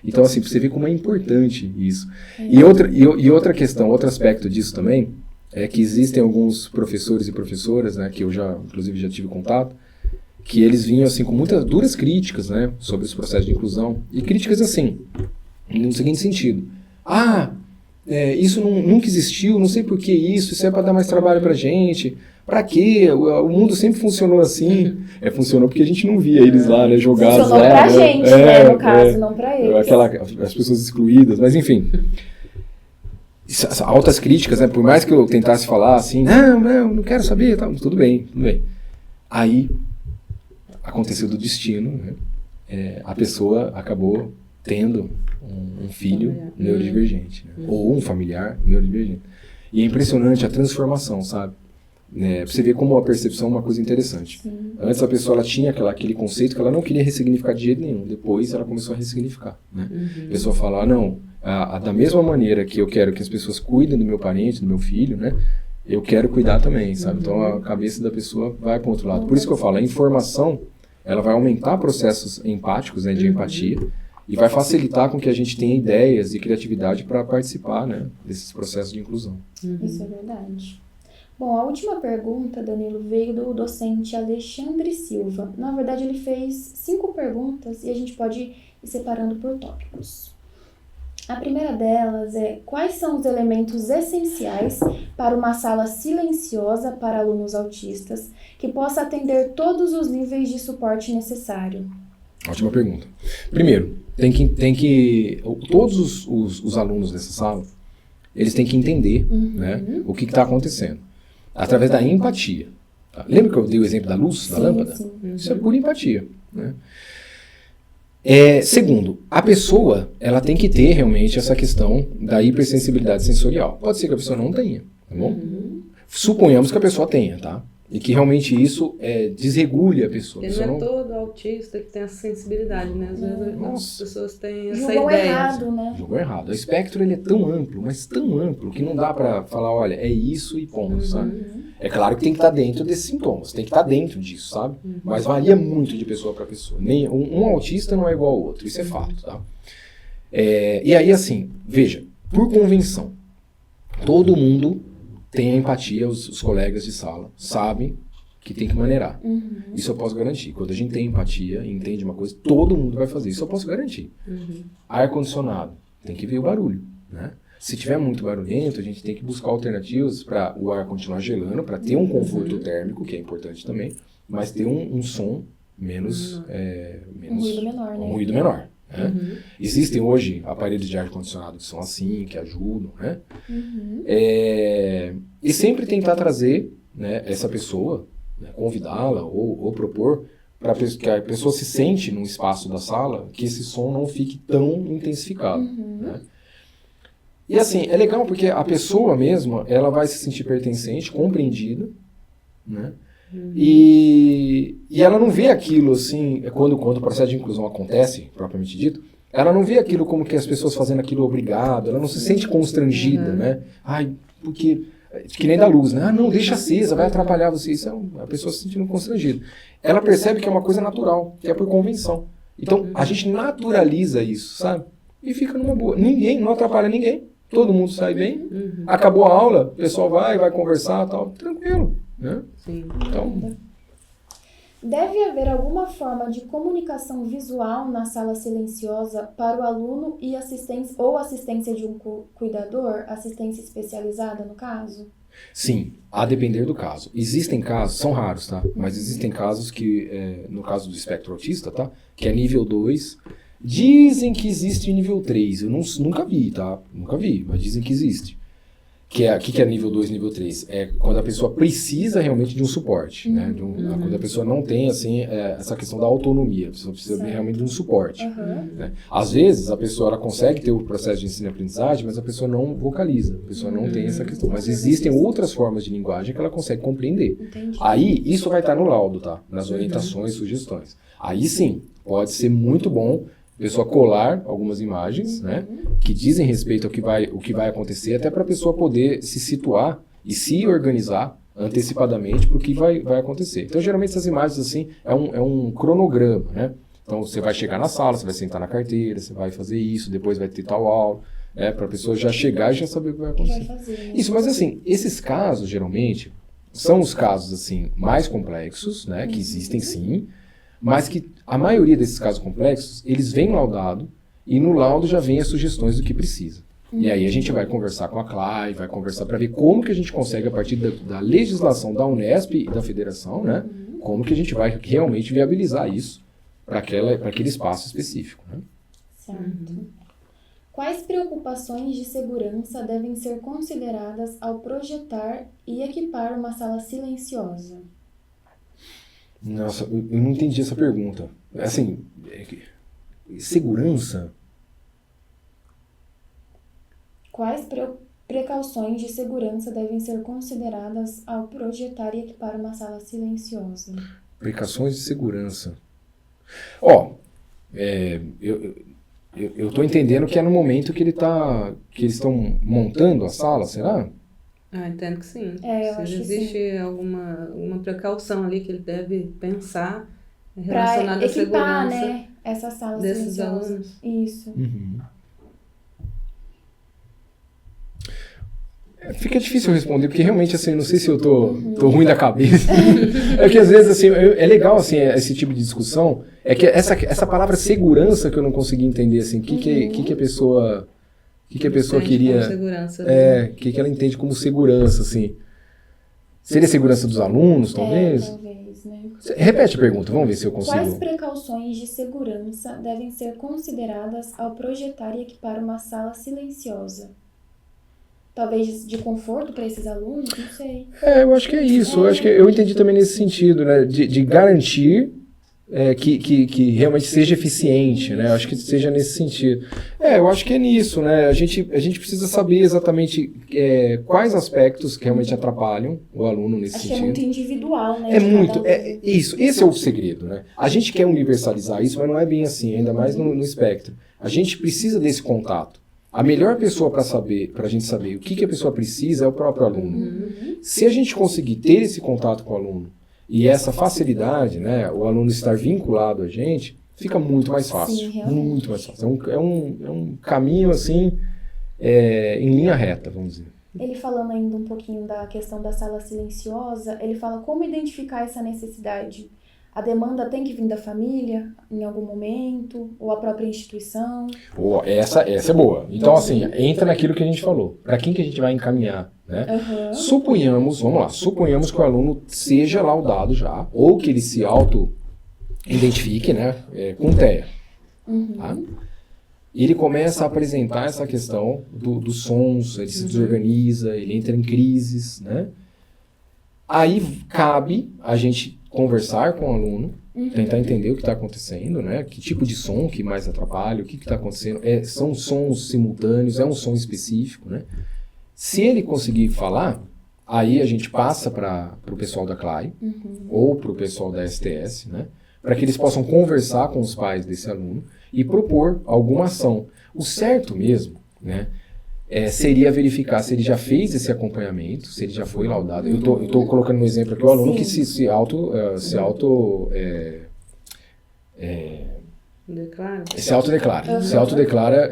Então, assim, você vê como é importante isso. E outra questão, outro aspecto disso também, é que existem alguns professores e professoras, né, que eu inclusive já tive contato, que eles vinham, assim, com muitas duras críticas, né, sobre os processos de inclusão. E críticas, assim, no seguinte sentido. Isso nunca existiu, não sei por que isso é para dar mais trabalho pra gente. Pra quê? O mundo sempre funcionou assim. Funcionou porque a gente não via eles lá, né, jogados funcionou lá. Pra gente, né, no caso, não pra eles. As pessoas excluídas, mas enfim. Altas críticas, né? Por mais que eu tentasse falar assim, não quero saber, tá, tudo bem. Aí, aconteceu do destino, né? A pessoa acabou tendo um filho neurodivergente, né? Ou um familiar neurodivergente. E é impressionante a transformação, sabe? Pra você ver como a percepção é uma coisa interessante. Sim. Antes a pessoa ela tinha aquele conceito que ela não queria ressignificar de jeito nenhum. Depois ela começou a ressignificar, né? A pessoa fala, da mesma maneira que eu quero que as pessoas cuidem do meu parente, do meu filho, né? Eu quero cuidar também, sabe? Então a cabeça da pessoa vai para o outro lado. Por isso que eu falo, a informação ela vai aumentar processos empáticos, né, de empatia, e vai facilitar com que a gente tenha ideias e criatividade para participar, né, desses processos de inclusão. Isso é verdade. Bom, a última pergunta, Danilo, veio do docente Alexandre Silva. Na verdade, ele fez 5 perguntas e a gente pode ir separando por tópicos. A primeira delas é: quais são os elementos essenciais para uma sala silenciosa para alunos autistas que possa atender todos os níveis de suporte necessário? Ótima pergunta. Primeiro, todos os alunos dessa sala, eles têm que entender, né, o que está acontecendo, através da empatia. Tá? Lembra que eu dei o exemplo da luz, da lâmpada? Sim. Isso é pura empatia, né? Segundo, a pessoa, ela tem que ter realmente essa questão da hipersensibilidade sensorial. Pode ser que a pessoa não tenha, tá bom? Suponhamos que a pessoa tenha, tá? E que realmente isso desregule a pessoa. Porque não é todo autista que tem essa sensibilidade, né? Às vezes as pessoas têm essa Julgam ideia. errado, né? Jogou errado. O espectro ele é tão amplo, mas tão amplo, que não dá pra falar, olha, é isso e ponto, sabe? É claro que tem que estar dentro desses sintomas, tem que estar dentro disso, sabe? Mas varia muito de pessoa para pessoa. Um autista não é igual ao outro, isso é fato, tá? E aí, assim, veja, por convenção, todo mundo tem a empatia, os colegas de sala sabem que tem que maneirar. Isso eu posso garantir. Quando a gente tem empatia e entende uma coisa, todo mundo vai fazer. Isso eu posso garantir. Ar-condicionado, tem que ver o barulho, né? Se tiver muito barulhento, a gente tem que buscar alternativas para o ar continuar gelando, para ter um conforto térmico, que é importante também, mas ter um som menos... Um ruído menor, né? Um ruído menor. Né? Existem hoje aparelhos de ar-condicionado que são assim, que ajudam, né? E sempre tentar trazer, né, essa pessoa, né, convidá-la ou propor para que a pessoa se sente num espaço da sala que esse som não fique tão intensificado, né? E assim, é legal porque a pessoa mesma, ela vai se sentir pertencente, compreendida, né? E ela não vê aquilo assim, quando o processo de inclusão acontece, propriamente dito, ela não vê aquilo como que as pessoas fazendo aquilo obrigado, ela não se sente constrangida, né? Ai, porque, que nem da luz, né? Ah, não, deixa acesa, vai atrapalhar você. Isso é a pessoa se sentindo constrangida. Ela percebe que é uma coisa natural, que é por convenção. Então, a gente naturaliza isso, sabe? E fica numa boa. Ninguém, não atrapalha ninguém. Todo mundo sai bem. Acabou a aula, o pessoal vai conversar, tal, tranquilo, né? Sim. Então, Deve haver alguma forma de comunicação visual na sala silenciosa para o aluno e assistência de um cuidador, assistência especializada no caso? sim, a depender do caso. Existem casos, são raros, tá? Mas existem casos que, no caso do espectro autista, tá? Que é nível 2. Dizem que existe nível 3. Eu nunca vi, tá? Nunca vi, mas dizem que existe. Que é nível 2, nível 3? É quando a pessoa precisa realmente de um suporte, né? Quando a pessoa não tem, assim, essa questão da autonomia. A pessoa precisa realmente de um suporte. Né? Às vezes, a pessoa ela consegue ter o processo de ensino e aprendizagem, mas a pessoa não vocaliza. A pessoa não tem essa questão. Mas existem outras formas de linguagem que ela consegue compreender. Entendi. Aí, isso vai estar no laudo, tá? Nas orientações, sugestões. Aí sim, pode ser muito bom a pessoa colar algumas imagens, né, que dizem respeito ao que vai acontecer, até para a pessoa poder se situar e se organizar antecipadamente para o que vai acontecer. Então, geralmente, essas imagens, assim, é um cronograma, né? Então, você vai chegar na sala, você vai sentar na carteira, você vai fazer isso, depois vai ter tal aula, para a pessoa já chegar e já saber o que vai acontecer. Né? Isso, mas assim, esses casos, geralmente, são os casos, assim, mais complexos, né, que existem sim, mas que a maioria desses casos complexos, eles vêm laudado e no laudo já vem as sugestões do que precisa. E aí a gente vai conversar com a CLAI, vai conversar para ver como que a gente consegue, a partir da legislação da Unesp e da Federação, né, como que a gente vai realmente viabilizar isso para aquele espaço específico. Né? Certo. Quais preocupações de segurança devem ser consideradas ao projetar e equipar uma sala silenciosa? Nossa, eu não entendi essa pergunta. Assim, segurança? Quais precauções de segurança devem ser consideradas ao projetar e equipar uma sala silenciosa? Precauções de segurança. Eu tô entendendo que é no momento que eles estão montando a sala, será? Entendo que sim. Eu acho que existe alguma precaução ali que ele deve pensar relacionada à equipar, segurança, né, essa sala desses silenciosa. alunos. Isso. Fica difícil responder, porque realmente, assim, não sei se eu tô ruim da cabeça. É que às vezes, assim, é legal, assim, esse tipo de discussão, é que essa palavra segurança que eu não consegui entender, assim, que a pessoa O que a pessoa Sente queria... como segurança, né? O que ela entende como segurança, assim. Seria segurança dos alunos, talvez? Talvez, né? Repete a pergunta, vamos ver se eu Quais consigo. precauções de segurança devem ser consideradas ao projetar e equipar uma sala silenciosa? Talvez de conforto para esses alunos? Não sei. Eu acho que é isso. Eu acho que eu entendi também nesse sentido, né? De garantir que realmente seja eficiente, né? Eu acho que seja nesse sentido. Eu acho que é nisso, né? A gente precisa saber exatamente quais aspectos que realmente atrapalham o aluno nesse Acho sentido. que é muito individual, né? É de muito, cada aluno. isso, esse é o segredo, né? A gente quer universalizar isso, mas não é bem assim, ainda mais no espectro. A gente precisa desse contato. A melhor pessoa para a gente saber o que a pessoa precisa é o próprio aluno. Se a gente conseguir ter esse contato com o aluno e essa facilidade, né, o aluno estar vinculado a gente, fica muito mais fácil. Sim, realmente. Muito mais fácil. É um caminho, assim, em linha reta, vamos dizer. Ele falando ainda um pouquinho da questão da sala silenciosa, ele fala como identificar essa necessidade. A demanda tem que vir da família em algum momento, ou a própria instituição? Essa é boa. Então, assim, entra naquilo que a gente falou. Para quem que a gente vai encaminhar, né? Suponhamos que o aluno seja laudado já, ou que ele se auto-identifique, né, com TEA. Tá? E ele começa a apresentar essa questão dos sons, ele se desorganiza, ele entra em crises, né? Aí cabe a gente conversar com o aluno, tentar entender o que está acontecendo, né? Que tipo de som que mais atrapalha, o que está acontecendo. São sons simultâneos, é um som específico, né? Se ele conseguir falar, aí a gente passa para o pessoal da CLAI ou para o pessoal da STS, né? Para que eles possam conversar com os pais desse aluno e propor alguma ação. O certo mesmo, né? Seria verificar se ele já fez esse acompanhamento, se ele já foi laudado. Eu tô colocando um exemplo aqui, o aluno que se autodeclara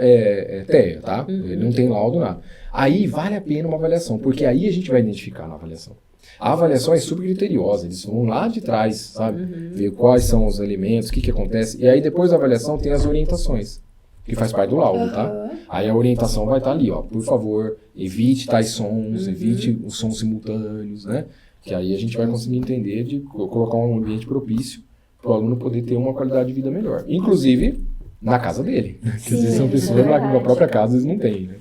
TEA, tá? Ele não tem laudo, nada. Aí vale a pena uma avaliação, porque aí a gente vai identificar na avaliação. A avaliação é super criteriosa, eles vão lá de trás, sabe? Ver quais são os elementos, o que acontece. E aí depois da avaliação tem as orientações, que faz parte do laudo, tá? Aí a orientação vai estar ali, ó. Por favor, evite tais sons, evite os sons simultâneos, né? Que aí a gente vai conseguir entender de colocar um ambiente propício para o aluno poder ter uma qualidade de vida melhor. Inclusive, na casa dele. Quer dizer, são pessoas na própria casa, eles não têm, né?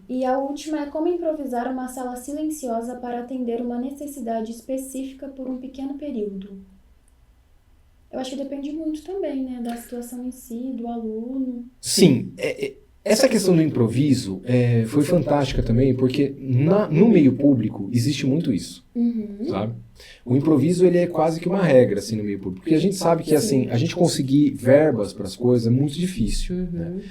E a última é como improvisar uma sala silenciosa para atender uma necessidade específica por um pequeno período. Eu acho que depende muito também, né, da situação em si, do aluno. Sim, essa questão do improviso foi fantástica também, porque no meio público existe muito isso, sabe? O improviso, ele é quase que uma regra, assim, no meio público, porque a gente sabe que, assim, a gente conseguir verbas para as coisas é muito difícil, né?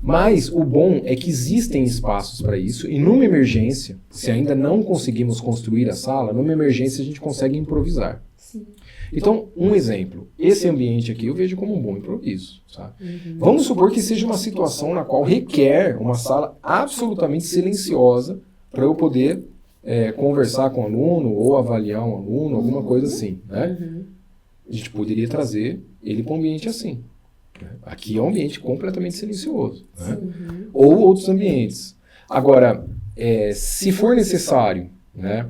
Mas o bom é que existem espaços para isso, e numa emergência, se ainda não conseguimos construir a sala, numa emergência a gente consegue improvisar. Sim. Então, um exemplo, esse ambiente aqui eu vejo como um bom improviso, sabe? Vamos supor que seja uma situação na qual requer uma sala absolutamente silenciosa para eu poder conversar com o aluno ou avaliar um aluno, alguma coisa assim, né? A gente poderia trazer ele para um ambiente assim. Né? Aqui é um ambiente completamente silencioso, né? Ou outros ambientes. Agora, se for necessário, né,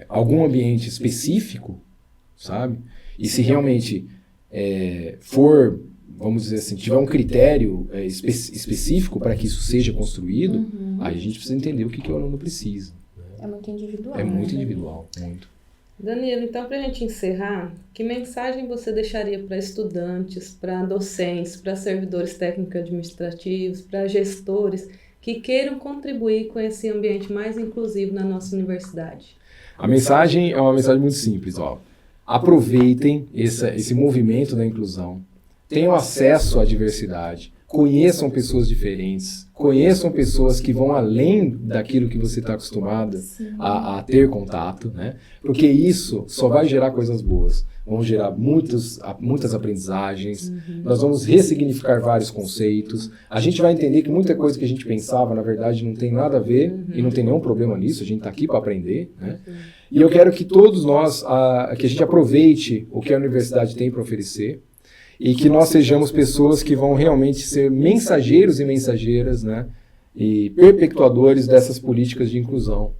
algum ambiente específico, sabe? E se realmente for, vamos dizer assim, tiver um critério específico para que isso seja construído, aí a gente precisa entender o que o aluno precisa. É muito individual. É muito individual, muito. Danilo, então, para a gente encerrar, que mensagem você deixaria para estudantes, para docentes, para servidores técnico-administrativos, para gestores que queiram contribuir com esse ambiente mais inclusivo na nossa universidade? A mensagem é uma mensagem muito simples, ó. Aproveitem esse movimento da inclusão, tenham acesso à diversidade, conheçam pessoas diferentes, conheçam pessoas que vão além daquilo que você está acostumado a ter contato, né? Porque isso só vai gerar coisas boas. Vão gerar muitas aprendizagens, nós vamos ressignificar vários conceitos, a gente vai entender que muita coisa que a gente pensava, na verdade, não tem nada a ver e não tem nenhum problema nisso, a gente está aqui para aprender, né? E eu quero que todos nós, que a gente aproveite o que a universidade tem para oferecer e que nós sejamos pessoas que vão realmente ser mensageiros e mensageiras, né, e perpetuadores dessas políticas de inclusão.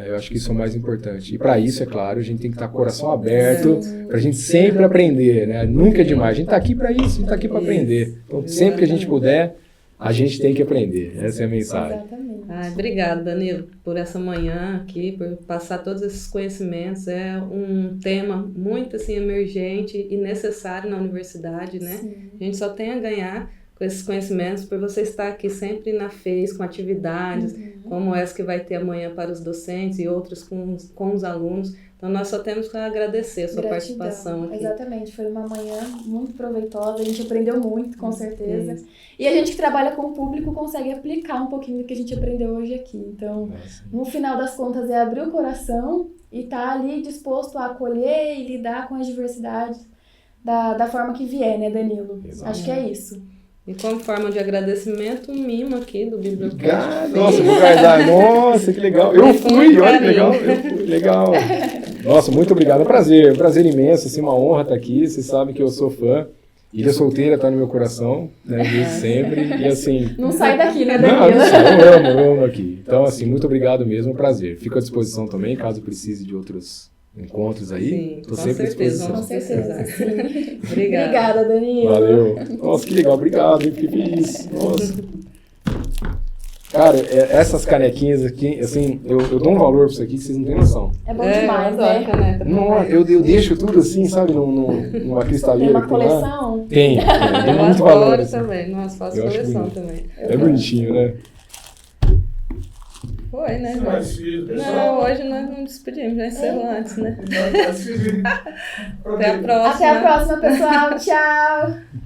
Eu acho que isso é o mais importante. E para isso, é claro, a gente tem que estar com o coração aberto, para a gente sempre aprender, né? Nunca é demais. A gente está aqui para isso, a gente está aqui para aprender. Então, sempre que a gente puder, a gente tem que aprender. Essa é a mensagem. Exatamente. Obrigada, Danilo, por essa manhã aqui, por passar todos esses conhecimentos. É um tema muito assim, emergente e necessário na universidade, né? Sim. A gente só tem a ganhar com esses conhecimentos, por você estar aqui sempre na FES, com atividades, como essa que vai ter amanhã para os docentes e outras com os alunos. Então, nós só temos que agradecer a sua participação aqui. Exatamente, foi uma manhã muito proveitosa, a gente aprendeu muito, com certeza. E a gente que trabalha com o público consegue aplicar um pouquinho do que a gente aprendeu hoje aqui. Então, no final das contas, é abrir o coração e estar ali disposto a acolher e lidar com as diversidades da forma que vier, né, Danilo? Exato. Acho que é isso. E como forma de agradecimento, um mimo aqui do Bibliocast. Nossa, vou guardar. Nossa, que legal. Eu fui, olha que legal. Eu fui, legal. Nossa, muito obrigado. É um prazer imenso, assim, uma honra estar aqui. Vocês sabem que eu sou fã. Ilha Solteira está no meu coração, né, desde sempre. E assim... Não sai daqui, né, Danilo? Não sai, eu amo aqui. Então, assim, muito obrigado mesmo, prazer. Fico à disposição também, caso precise de outros encontros aí. Sim, tô com sempre certeza, à disposição. Com certeza, sim. Obrigada. Obrigada, Danilo. Valeu. Nossa, que legal, obrigado, hein? Fiquei feliz. Nossa. Cara, essas canequinhas aqui, assim, eu dou um valor pra isso aqui que vocês não têm noção. É bom demais, né? Não, eu deixo tudo assim, sabe, numa Tem cristaleira uma que tem lá. coleção? Tem Eu muito valor. adoro Assim. também, nós faço Eu acho coleção bonito. também. É bonitinho, né? Foi, né, Vai Jorge? despedir, pessoal. Não, hoje nós não despedimos, já encerrou antes, né? Vai despedir. Até a próxima. Até a próxima, pessoal. Tchau!